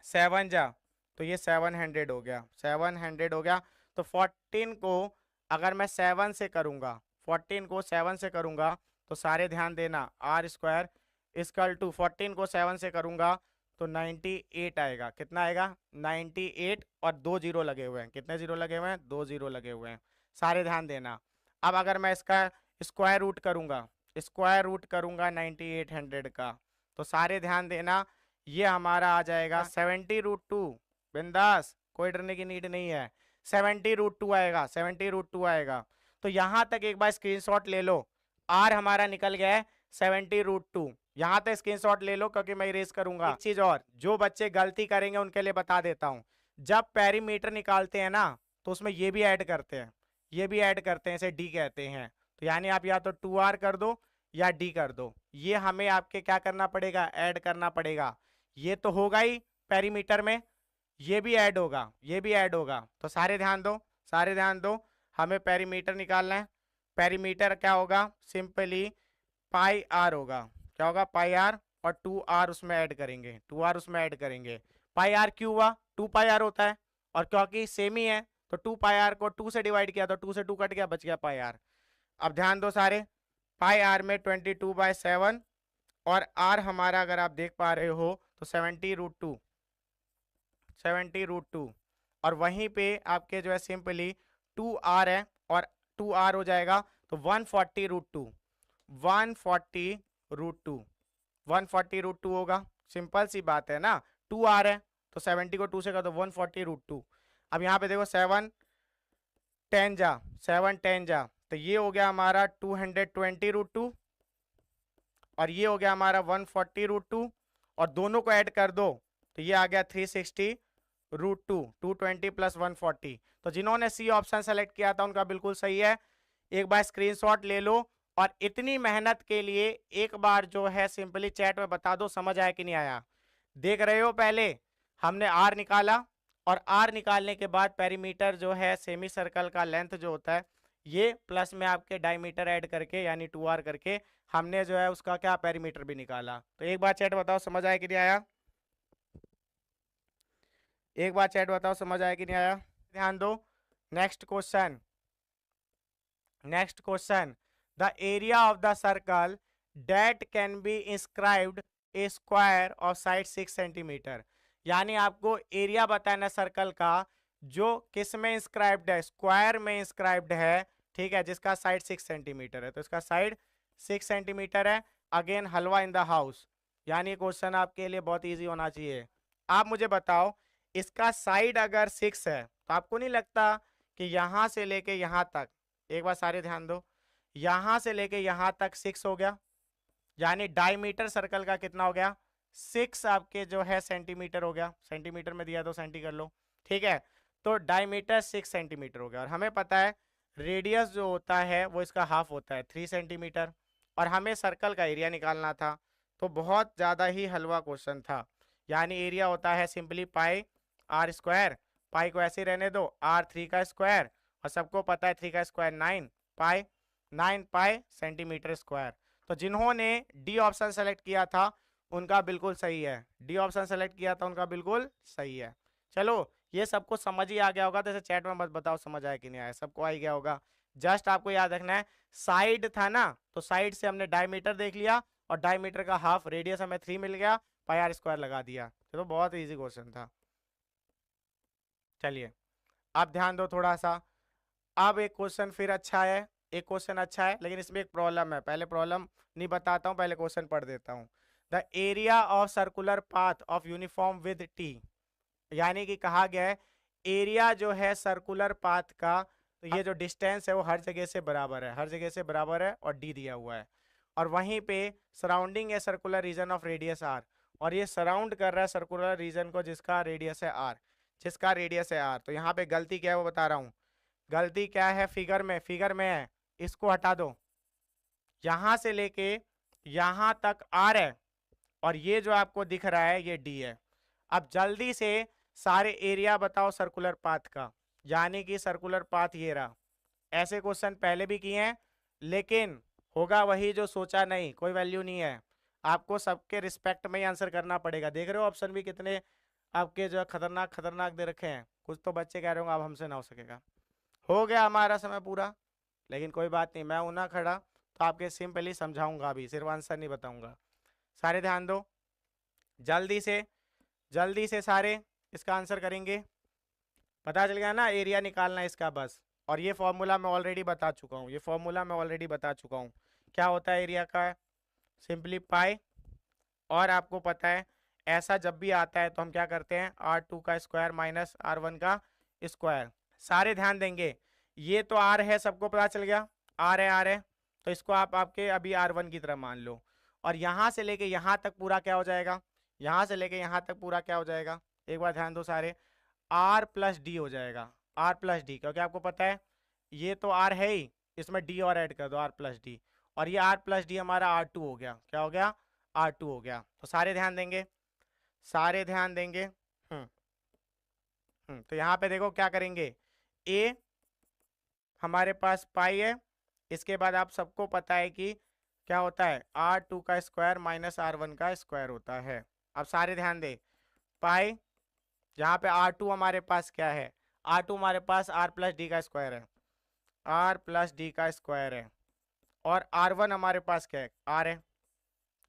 7 जा तो ये 700 हो गया, 700 हो गया। तो 14 को अगर मैं 7 से करूंगा, 14 को 7 से करूंगा तो सारे ध्यान देना r² इक्वल टू 14 को 7 से करूंगा तो 98 आएगा। कितना आएगा 98, और 2 जीरो लगे हुए हैं, कितने जीरो लगे हुए हैं 2 जीरो लगे हुए हैं, सारे ध्यान देना। अब अगर मैं इसका स्क्वायर रूट करूंगा, स्क्वायर रूट करूंगा 9800 का, तो सारे ध्यान देना ये हमारा आ जाएगा 70√2। बिंदास, कोई डरने की नीड नहीं है, 70√2 आएगा, 70√2 आएगा। तो यहां तक एक बार स्क्रीनशॉट ले लो, आर हमारा निकल गया है 70√2। यहां तक स्क्रीनशॉट ले लो क्योंकि मैं इरेज करूंगा। एक चीज और, जो बच्चे गलती करेंगे उनके लिए बता देता हूं, जब पेरीमीटर निकालते हैं ना तो उसमें ये भी ऐड करते हैं, ये भी ऐड करते हैं, इसे डी कहते हैं। तो यानी आप या तो 2r कर दो या डी कर दो, ये हमें आपके क्या करना पड़ेगा ऐड करना पड़ेगा। ये तो होगा ही पेरीमीटर में, ये भी ऐड होगा, ये भी ऐड होगा। तो सारे ध्यान दो, सारे ध्यान दो, हमें पेरीमीटर निकालना है। पेरीमीटर क्या होगा सिंपली πr होगा, क्या होगा πr, और 2r उसमें ऐड करेंगे, 2r उसमें ऐड करेंगे। πr क्यों हुआ 2πr होता है, और क्योंकि सेम ही है तो 2πr को 2 से डिवाइड किया तो 2 से 2 कट गया, बच गया πr। अब ध्यान दो सारे, πr में 22/7 और r हमारा अगर आप देख पा रहे हो तो 70√2, 70√2, और वहीं पे आपके जो है सिंपली 2r है और 2r हो जाएगा तो 140√2, 140√2, 140√2 होगा। सिंपल सी बात है ना, 2r है तो 70 को 2 से कर दो 140√2। अब यहाँ पे देखो 7 10 जा, 7 10 जा, तो ये हो गया हमारा 220√2 और ये हो गया हमारा 140√2, और दोनों को ऐड कर दो तो ये आ गया 360√2, 220 प्लस 140। तो जिन्होंने सी ऑप्शन सेलेक्ट किया था उनका बिल्कुल सही है। एक बार स्क्रीनशॉट ले लो, और इतनी मेहनत के लिए एक बार जो है सिंपली चैट में बता दो समझ आया कि नहीं आया। देख रहे हो पहले हमने आर निकाला, और आर निकालने के बाद पेरीमीटर जो है सेमी सर्कल का लेंथ जो होता है ये प्लस में आपके डायमीटर ऐड करके यानी 2r करके हमने जो है उसका क्या पेरीमीटर भी निकाला। तो एक बार चैट बताओ समझ आया कि नहीं आया? एक बार चैट बताओ समझ आया कि नहीं आया? ध्यान दो। Next question, next question, the area of the circle date can be inscribed A square of side 6 centimetre. यानी आपको एरिया बताना सर्कल का जो किस में इंस्क्राइब्ड है, स्क्वायर में इंस्क्राइब्ड है, ठीक है, जिसका साइड 6 सेंटीमीटर है। तो इसका साइड 6 सेंटीमीटर है। Again halwa in the house, यानी क्वेश्चन आपके लिए बहुत इजी होना चाहिए। आप मुझे बताओ इसका साइड अगर 6 है तो आपको नहीं लगता कि यहां से लेके यहां तक, एक बार सारे ध्यान दो, यहां से लेके यहां तक 6 हो गया, यानी डायमीटर सर्कल का कितना हो गया? 6 आपके जो है सेंटीमीटर हो गया। सेंटीमीटर में दिया तो सेंटी कर लो, ठीक है। तो डायमीटर 6 सेंटीमीटर हो गया और हमें पता है रेडियस जो होता है वो इसका हाफ होता है 3 सेंटीमीटर, और हमें सर्कल का एरिया निकालना था। तो बहुत ज़्यादा ही हलवा क्वेश्चन था। यानी एरिया होता है सिंपली पाई आर स्क्वायर, पाई को ऐसे रहने दो, आर 3 का स्क्वायर, और सबको पता है 3 का स्क्वायर 9 पाई, 9 पाई सेंटीमीटर स्क्वायर। तो जिन्होंने डी ऑप्शन सेलेक्ट किया था उनका बिल्कुल सही है, डी ऑप्शन सेलेक्ट किया था उनका बिल्कुल सही है। चलो ये सबको समझ ही आ गया होगा, तो ऐसे चैट में मत बताओ समझ आया कि नहीं आया, सबको आ ही गया होगा। जस्ट आपको याद रखना है साइड था ना, तो साइड से हमने डायमीटर देख लिया और डायमीटर का हाफ रेडियस हमें 3 मिल गया, पाई आर स्क्वायर लगा दिया। तो बहुत इजी क्वेश्चन था। चलिए अब ध्यान दो थोड़ा सा। अब एक क्वेश्चन फिर अच्छा है, एक क्वेश्चन अच्छा है लेकिन इसमें एक प्रॉब्लम है। पहले प्रॉब्लम नहीं बताता हूँ, पहले क्वेश्चन पढ़ देता हूँ। The area of circular path of uniform with T, यानी कि कहा गया है एरिया जो है सर्कुलर पाथ का, तो ये जो डिस्टेंस है वो हर जगह से बराबर है, हर जगह से बराबर है और डी दिया हुआ है। और वहीं पे सराउंडिंग है circular region of radius R, और ये सराउंड कर रहा है सर्कुलर रीजन को जिसका रेडियस है आर, जिसका रेडियस है आर। तो यहाँ पे गलती क्या है वो बता रहा हूँ। गलती क्या है? फिगर में, फिगर में है, इसको हटा दो। यहां से लेके यहां तक आर है और ये जो आपको दिख रहा है ये डी है। अब जल्दी से सारे एरिया बताओ सर्कुलर पाथ का, यानी कि सर्कुलर पाथ ये रहा। ऐसे क्वेश्चन पहले भी किए हैं लेकिन होगा वही जो सोचा नहीं, कोई वैल्यू नहीं है। आपको सबके रिस्पेक्ट में ही आंसर करना पड़ेगा। देख रहे हो ऑप्शन भी कितने आपके जो खतरनाक खतरनाक दे रखे हैं। कुछ तो बच्चे कह रहे होंगे अब हमसे ना हो सकेगा। हो गया हमारा समय पूरा, लेकिन कोई बात नहीं, मैं हूं ना खड़ा तो आपके सिंपली समझाऊंगा, अभी सिर्फ आंसर नहीं बताऊंगा। सारे ध्यान दो, जल्दी से सारे इसका आंसर करेंगे। पता चल गया ना एरिया निकालना इसका बस। और ये फॉर्मूला मैं ऑलरेडी बता चुका हूँ, ये फॉर्मूला मैं ऑलरेडी बता चुका हूँ। क्या होता है एरिया का? सिंपली पाई, और आपको पता है ऐसा जब भी आता है तो हम क्या करते हैं, R2 का स्क्वायर माइनस R1 का स्क्वायर। सारे ध्यान देंगे, ये तो R है, सबको पता चल गया R है, R है, तो इसको आप आपके अभी R1 की तरह मान लो। और यहाँ से लेके यहाँ तक पूरा क्या हो जाएगा, यहाँ से लेके यहाँ तक पूरा क्या हो जाएगा, एक बार ध्यान दो सारे, R प्लस डी हो जाएगा, R प्लस डी, क्योंकि आपको पता है ये तो R है ही, इसमें डी और ऐड कर दो, R प्लस डी, और ये R प्लस डी हमारा R2 हो गया। क्या हो गया? R2 हो गया। तो सारे ध्यान देंगे, सारे ध्यान देंगे। तो यहाँ पे देखो क्या करेंगे, A हमारे पास पाई है, इसके बाद आप सबको पता है कि क्या होता है, R2 का स्क्वायर माइनस R1 का स्क्वायर होता है। अब सारे ध्यान दे, पाई, यहाँ पे R2 हमारे पास क्या है, R2 हमारे पास R प्लस डी का स्क्वायर है, R प्लस डी का स्क्वायर है, और R1 हमारे पास क्या है, R है।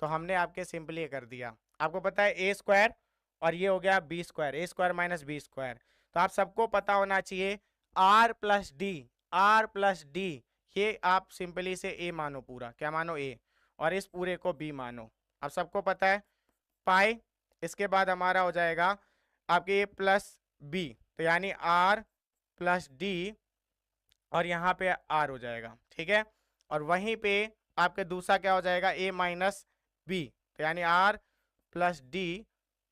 तो हमने आपके सिंपली ये कर दिया। आपको पता है ए स्क्वायर और ये हो गया B square, A square minus B square. तो आप सबको पता होना चाहिए R plus D, R plus D, ये आप सिंपली से ए मानो, पूरा क्या मानो, ए, और इस पूरे को बी मानो। अब सबको पता है पाई, इसके बाद हमारा हो जाएगा आपके ए प्लस बी, तो यानी आर प्लस डी, और यहाँ पे आर हो जाएगा, ठीक है। और वहीं पे आपके दूसरा क्या हो जाएगा, ए माइनस बी, तो यानी R plus D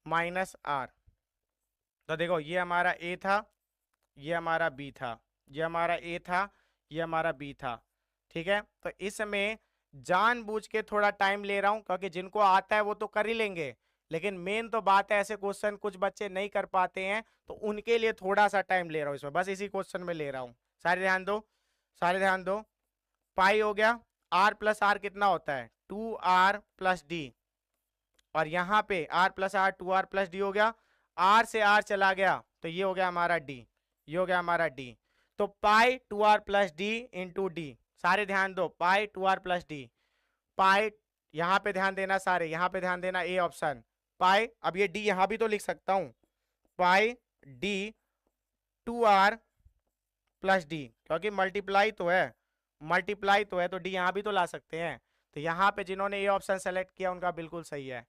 minus R. तो देखो ये हमारा ए था, ये हमारा बी था, ये हमारा ए था, ये हमारा बी था, ठीक है। तो इसमें जानबूझ के थोड़ा टाइम ले रहा हूं क्योंकि जिनको आता है वो तो कर ही लेंगे, लेकिन मेन तो बात है ऐसे क्वेश्चन कुछ बच्चे नहीं कर पाते हैं, तो उनके लिए थोड़ा सा टाइम ले रहा हूं इसमें, बस इसी क्वेश्चन में ले रहा हूं। सारे ध्यान दो, सारे ध्यान दो, पाई हो गया, आर प्लस आर कितना होता है 2r प्लस डी, और यहाँ पे r plus R 2r plus D हो गया, r से r चला गया तो ये हो गया हमारा d, ये हो गया हमारा d। तो पाई 2r plus D into D, सारे ध्यान दो, पाई 2r प्लस डी, पाई यहाँ पे ध्यान देना, सारे यहाँ पे ध्यान देना, ए ऑप्शन पाई, अब ये डी यहाँ भी तो लिख सकता हूँ, पाई डी 2r प्लस डी, क्योंकि मल्टीप्लाई तो है, मल्टीप्लाई तो है, तो डी यहाँ भी तो ला सकते हैं। तो यहाँ पे जिन्होंने ए ऑप्शन सेलेक्ट किया उनका बिल्कुल सही है,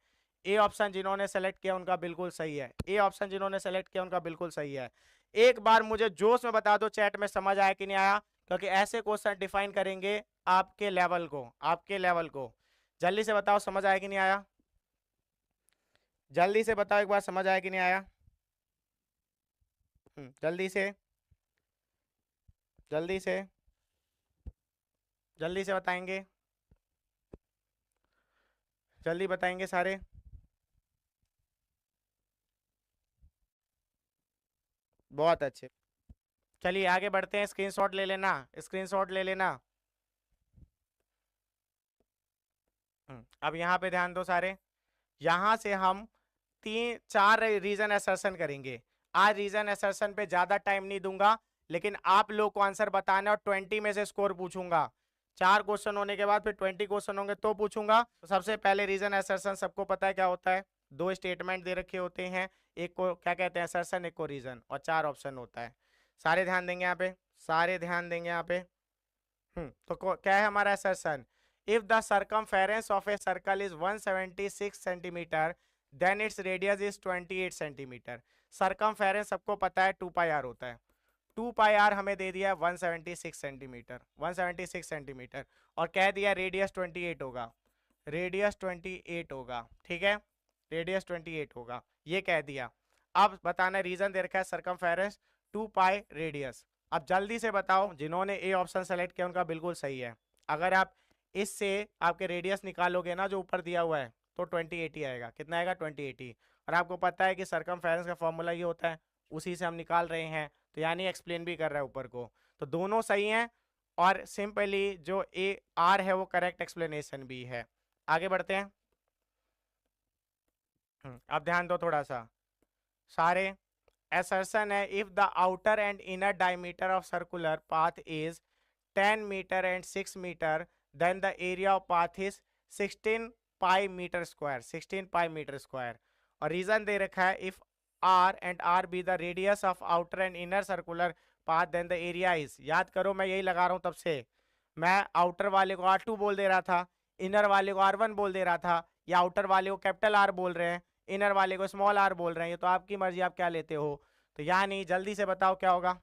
ए ऑप्शन जिन्होंने सेलेक्ट किया उनका बिल्कुल सही है, ए ऑप्शन जिन्होंने सेलेक्ट किया उनका बिल्कुल सही है। एक बार मुझे जोश में बता दो चैट में समझ आया कि नहीं आया, क्योंकि ऐसे क्वेश्चन डिफाइन करेंगे आपके लेवल को, आपके लेवल को। जल्दी से बताओ समझ आया कि नहीं आया, जल्दी से बताओ एक बार समझ आया कि नहीं आया, जल्दी से, जल्दी से, जल्दी से बताएंगे, जल्दी बताएंगे सारे। बहुत अच्छे, चलिए आगे बढ़ते हैं, स्क्रीनशॉट ले लेना, स्क्रीनशॉट ले लेना। अब यहाँ पे ध्यान दो सारे, यहाँ से हम 3-4 रीजन असर्शन करेंगे। आज रीजन असर्शन पे ज्यादा टाइम नहीं दूंगा, लेकिन आप लोग को आंसर बताना, और 20 में से स्कोर पूछूंगा। 4 क्वेश्चन होने के बाद फिर 20 क्वेश्चन होंगे तो पूछूंगा। तो सबसे पहले रीजन असर्शन सबको पता है क्या होता है, 2 स्टेटमेंट दे रखे होते हैं, एक को क्या कहते हैं असर्शन, एक को रीजन, और 4 ऑप्शन होता है। सारे ध्यान देंगे यहाँ पे, सारे ध्यान देंगे यहाँ पे। तो क्या है हमारा assertion, if the circumference of a circle is 176 centimeter then its radius is 28 centimeter। circumference सबको पता है 2 पाई आर होता है, 2 पाई आर हमें दे दिया है 176 सेंटीमीटर, 176 सेंटीमीटर, और कह दिया रेडियस 28 होगा, रेडियस 28 होगा, ठीक है, रेडियस 28 होगा, ये कह दिया। अब बताना रीजन दे रखा है सरकमफेरेंस 2 पाई रेडियस। अब जल्दी से बताओ, जिन्होंने ए ऑप्शन सेलेक्ट किया उनका बिल्कुल सही है। अगर आप इससे आपके रेडियस निकालोगे ना जो ऊपर दिया हुआ है तो 2080 आएगा, कितना आएगा 2080, और आपको पता है कि सरकमफेरेंस का फॉर्मूला ये होता है, उसी से हम निकाल रहे हैं, तो यानी एक्सप्लेन भी कर रहा है ऊपर को, तो दोनों सही हैं, और सिंपली जो ए आर है वो करेक्ट एक्सप्लेनेशन भी है। आगे बढ़ते हैं, अब ध्यान दो थोड़ा सा सारे। assertion है if the outer and inner diameter of circular path is 10 meter and 6 meter then the area of path is 16 pi meter square, 16 pi meter square। और रीजन दे रखा है if r and r be the radius of outer and inner circular path then the area is। याद करो मैं यही लगा रहा हूँ तब से, मैं आउटर वाले को R2 बोल दे रहा था, इनर वाले को R1 बोल दे रहा था, या आउटर वाले को कैपिटल R बोल रहे हैं, इनर वाले को स्मॉल r बोल रहे हैं, ये तो आपकी मर्जी आप क्या लेते हो। तो यानी जल्दी से बताओ क्या होगा,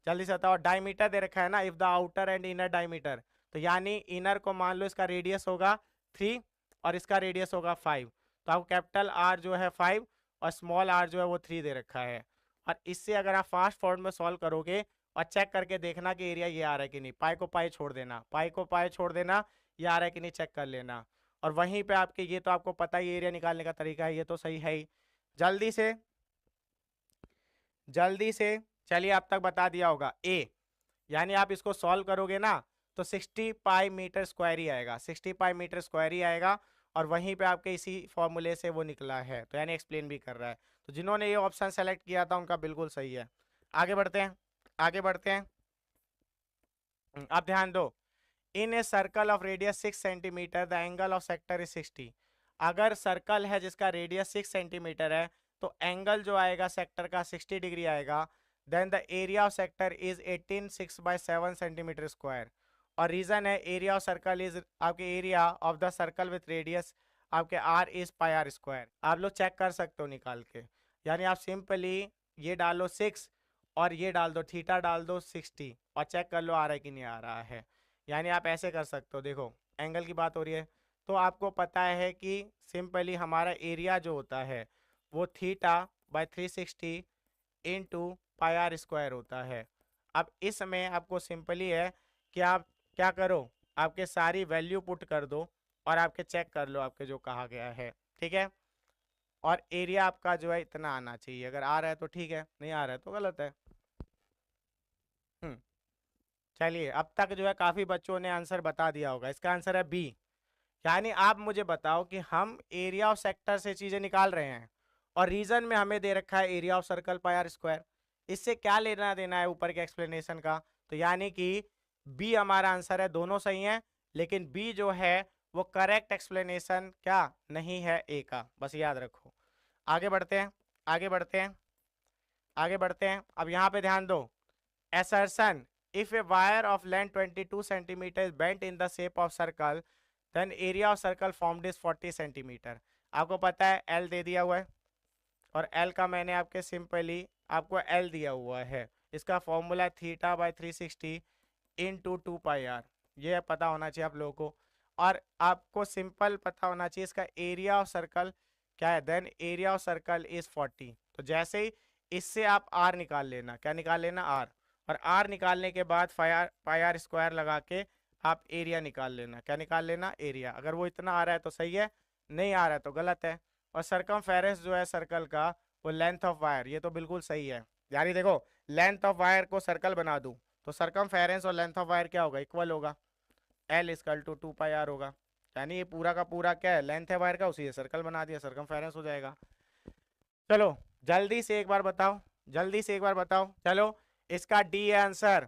जल्दी से बताओ, डायमीटर दे रखा है ना, if the outer and inner diameter, तो यानी इनर को मान लो इसका रेडियस होगा 3 और इसका रेडियस होगा 5, तो आपको कैपिटल R जो है 5 और स्मॉल r जो है वो 3 दे रखा है। और इससे अगर आप फास्ट फॉर्म में सॉल्व करोगे और चेक करके देखना कि एरिया ये आ रहा है कि नहीं, पाई को पाई छोड़ देना, पाई को पाई छोड़ देना, ये आ रहा है कि नहीं चेक कर लेना, और वहीं पे आपके ये तो आपको पता ही एरिया निकालने का तरीका है, ये तो सही है ही। जल्दी से, जल्दी से, चलिए अब तक बता दिया होगा ए, यानी आप इसको सॉल्व करोगे ना तो 60 पाई मीटर स्क्वायर ही आएगा, 60 पाई मीटर स्क्वायर ही आएगा, और वहीं पे आपके इसी फॉर्मूले से वो निकला है, तो यानी एक्सप्लेन भी कर रहा है। तो जिन्होंने ये ऑप्शन सेलेक्ट किया था उनका बिल्कुल सही है। आगे बढ़ते हैं, आगे बढ़ते हैं। अब ध्यान दो, in a circle of radius 6 centimetre the angle of sector is 60। अगर सर्कल है जिसका रेडियस 6 सेंटीमीटर है तो एंगल जो आएगा सेक्टर का 60 डिग्री आएगा, then the area of sector is 18/6/7 centimetre square. और रीजन है एरिया ऑफ सर्कल इज आपके area of the circle with radius आपके R is pi R square. आप लोग चेक कर सकते हो निकाल के, यानी आप सिंपली ये डालो 6 और ये डाल दो, थीटा डाल दो 60 और चेक कर लो आ रहा है कि नहीं आ रहा है। यानी आप ऐसे कर सकते हो, देखो एंगल की बात हो रही है तो आपको पता है कि सिंपली हमारा एरिया जो होता है वो theta by 360 into pi R square होता है। अब इसमें आपको सिंपली है कि आप क्या करो, आपके सारी वैल्यू पुट कर दो और आपके चेक कर लो आपके जो कहा गया है, ठीक है। और एरिया आपका जो है इतना आना चाहिए, अगर आ रहा है तो ठीक है, नहीं आ रहा है तो गलत है। चलिए अब तक जो है काफी बच्चों ने आंसर बता दिया होगा, इसका आंसर है बी। यानी आप मुझे बताओ कि हम एरिया ऑफ सेक्टर से चीजें निकाल रहे हैं और रीजन में हमें दे रखा है area of circle pi R square, इससे क्या लेना देना है ऊपर के एक्सप्लेनेशन का। तो यानी कि बी हमारा आंसर है, दोनों सही हैं, लेकिन बी जो है वो करेक्ट एक्सप्लेनेशन क्या नहीं है ए का, बस याद रखो। आगे बढ़ते हैं, आगे बढ़ते हैं, आगे बढ़ते हैं। अब यहाँ पे ध्यान दो, assertion if a wire of length 22 centimeter is bent in the shape of circle then area of circle formed is 40 centimeter। आपको पता है L दे दिया हुआ है और L का मैंने आपके सिंपली आपको L दिया हुआ है, इसका formula theta by 360 into 2 pi R, ये पता होना चाहिए आप लोगों को। और आपको सिंपल पता होना चाहिए इसका एरिया ऑफ सर्कल क्या है, then area of circle is 40। तो जैसे ही इससे आप R निकाल लेना, क्या निकाल लेना R, और R निकालने के बाद पाई आर स्क्वायर लगा के आप एरिया निकाल लेना, क्या निकाल लेना एरिया। अगर वो इतना आ रहा है तो सही है, नहीं आ रहा है तो गलत है। और सरकमफेरेंस जो है सर्कल का वो लेंथ ऑफ वायर, ये तो बिल्कुल सही है। यानी देखो लेंथ ऑफ वायर को सर्कल बना दूं तो सरकमफेरेंस और लेंथ ऑफ वायर क्या होगा, इक्वल होगा, L equal to 2 pi R होगा। यानी ये पूरा का पूरा क्या है, लेंथ है वायर का, उसी से सर्कल बना दिया, सरकमफेरेंस हो जाएगा। चलो जल्दी से एक बार बताओ, जल्दी से एक बार बताओ, चलो इसका डी है आंसर।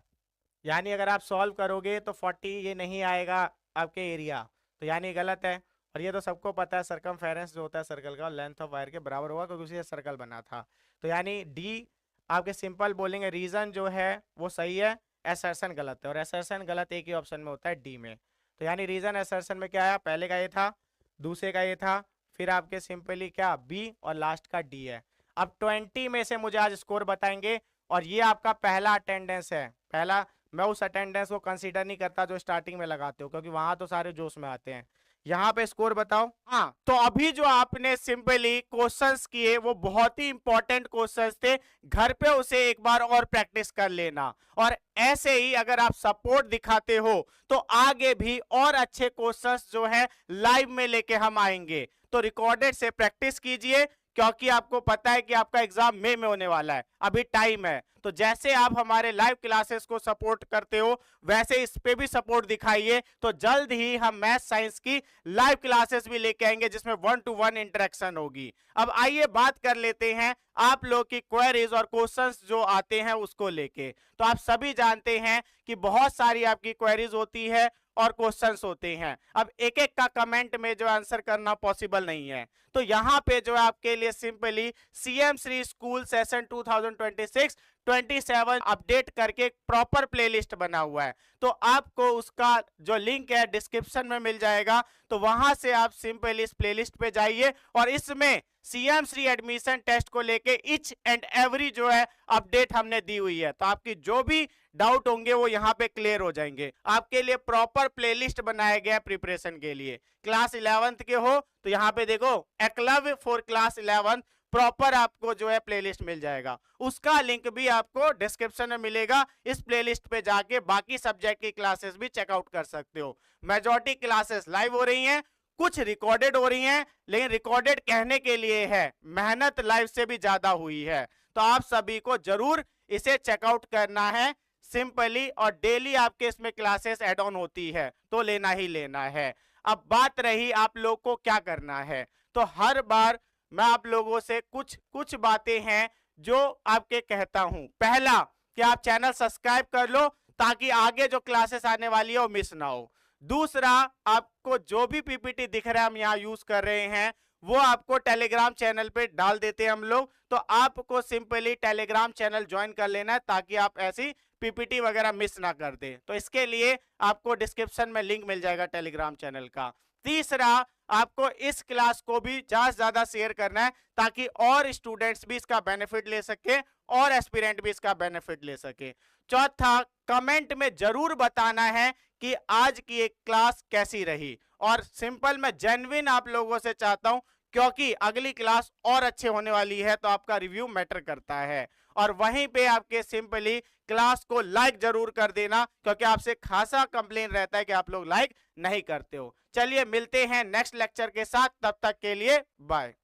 यानी अगर आप सॉल्व करोगे तो 40 ये नहीं आएगा आपके एरिया, तो यानी गलत है। और ये तो सबको पता है सरकमफेरेंस जो होता है सर्कल का लेंथ ऑफ वायर के बराबर होगा, क्योंकि उसी से सर्कल बना था। तो यानी डी आपके सिंपल बोलेंगे, रीजन जो है वो सही है, असर्शन गलत है, और असर्शन गलत एक ही ऑप्शन में होता है डी में। तो यानी रीजन असर्शन में क्या आया, पहले का ये था, दूसरे का ये था, फिर आपके सिंपली क्या बी, और लास्ट का डी है। अब 20 में से मुझे आज स्कोर बताएंगे, और ये आपका पहला अटेंडेंस है। पहला मैं उस अटेंडेंस को कंसीडर नहीं करता जो स्टार्टिंग में लगाते हो, क्योंकि वहां तो सारे जोश में आते हैं। यहाँ पे स्कोर बताओ। हाँ, तो अभी जो आपने सिंपली क्वेश्चंस किए वो बहुत ही इंपॉर्टेंट क्वेश्चंस थे, घर पे उसे एक बार और प्रैक्टिस कर लेना। और ऐसे ही अगर आप सपोर्ट दिखाते हो तो आगे भी और अच्छे क्वेश्चंस जो है लाइव में लेके हम आएंगे। तो रिकॉर्डेड से प्रैक्टिस कीजिए, क्योंकि आपको पता है कि आपका एग्जाम मई में होने वाला है, अभी टाइम है। तो जैसे आप हमारे लाइव क्लासेस को सपोर्ट करते हो वैसे इस पे भी सपोर्ट दिखाइए। तो जल्द ही हम मैथ साइंस की लाइव क्लासेस भी लेके आएंगे जिसमें 1-to-1 इंटरेक्शन होगी। अब आइए बात कर लेते हैं आप लोग की क्वेरीज और क्वेश्चंस जो आते हैं उसको लेके। तो आप सभी जानते हैं कि बहुत सारी आपकी क्वेरीज होती है और क्वेश्चंस होते हैं। अब एक एक का कमेंट में जो आंसर करना पॉसिबल नहीं है, तो यहाँ पे जो है आपके लिए simply CM Shri school session 2026-27 update करके प्रॉपर प्लेलिस्ट बना हुआ है। तो आपको उसका जो लिंक है डिस्क्रिप्शन में मिल जाएगा, तो वहां से आप सिंपली इस प्लेलिस्ट पे जाइए और इसमें सीएम श्री एडमिशन टेस्ट को लेके इच एंड एवरी जो है अपडेट हमने दी हुई है। तो आपकी जो भी डाउट होंगे वो यहाँ पे क्लियर हो जाएंगे। आपके लिए प्रॉपर प्लेलिस्ट बनाया गया प्रिपरेशन के लिए। क्लास 11th के हो तो यहाँ पे देखो एकलव्य फॉर क्लास 11 प्रॉपर आपको जो है प्लेलिस्ट मिल जाएगा, उसका लिंक भी आपको डिस्क्रिप्शन में मिलेगा। इस प्लेलिस्ट पे जाके बाकी सब्जेक्ट की क्लासेस भी चेकआउट कर सकते हो। मेजॉरिटी क्लासेस लाइव हो रही हैं, कुछ रिकॉर्डेड हो रही हैं, लेकिन रिकॉर्डेड कहने के लिए है, मेहनत लाइव से भी ज्यादा हुई है। तो आप सभी को जरूर इसे चेकआउट करना है सिंपली, और डेली आपके इसमें क्लासेस ऐड ऑन होती है तो लेना ही लेना है। अब बात रही आप लोग को क्या करना है, तो हर बार मैं आप लोगों से कुछ बातें हैं जो आपके कहता हूं। पहला कि आप चैनल सब्सक्राइब कर लो ताकि आगे जो क्लासेस आने वाली है वो मिस ना हो। दूसरा, आपको जो भी पीपीटी दिख रहा है हम यहाँ यूज कर रहे हैं वो आपको टेलीग्राम चैनल पे डाल देते हैं हम लोग, तो आपको सिंपली टेलीग्राम चैनल ज्वाइन कर लेना है ताकि आप ऐसी पीपीटी वगैरह मिस ना कर दे। तो इसके लिए आपको डिस्क्रिप्शन में लिंक मिल जाएगा टेलीग्राम चैनल का। तीसरा, आपको इस क्लास को भी ज्यादा से ज्यादा शेयर करना है ताकि और स्टूडेंट्स भी इसका बेनिफिट ले सके और एस्पिरेंट भी इसका बेनिफिट ले सके। चौथा, कमेंट में जरूर बताना है कि आज की एक क्लास कैसी रही, और सिंपल मैं जेन्युइन आप लोगों से चाहता हूं क्योंकि अगली क्लास और अच्छे होने वाली है, तो आपका रिव्यू मैटर करता है। और वहीं पे आपके सिंपली क्लास को लाइक जरूर कर देना, क्योंकि आपसे खासा कंप्लेन रहता है कि आप लोग लाइक नहीं करते हो। चलिए मिलते हैं नेक्स्ट लेक्चर के साथ, तब तक के लिए बाय।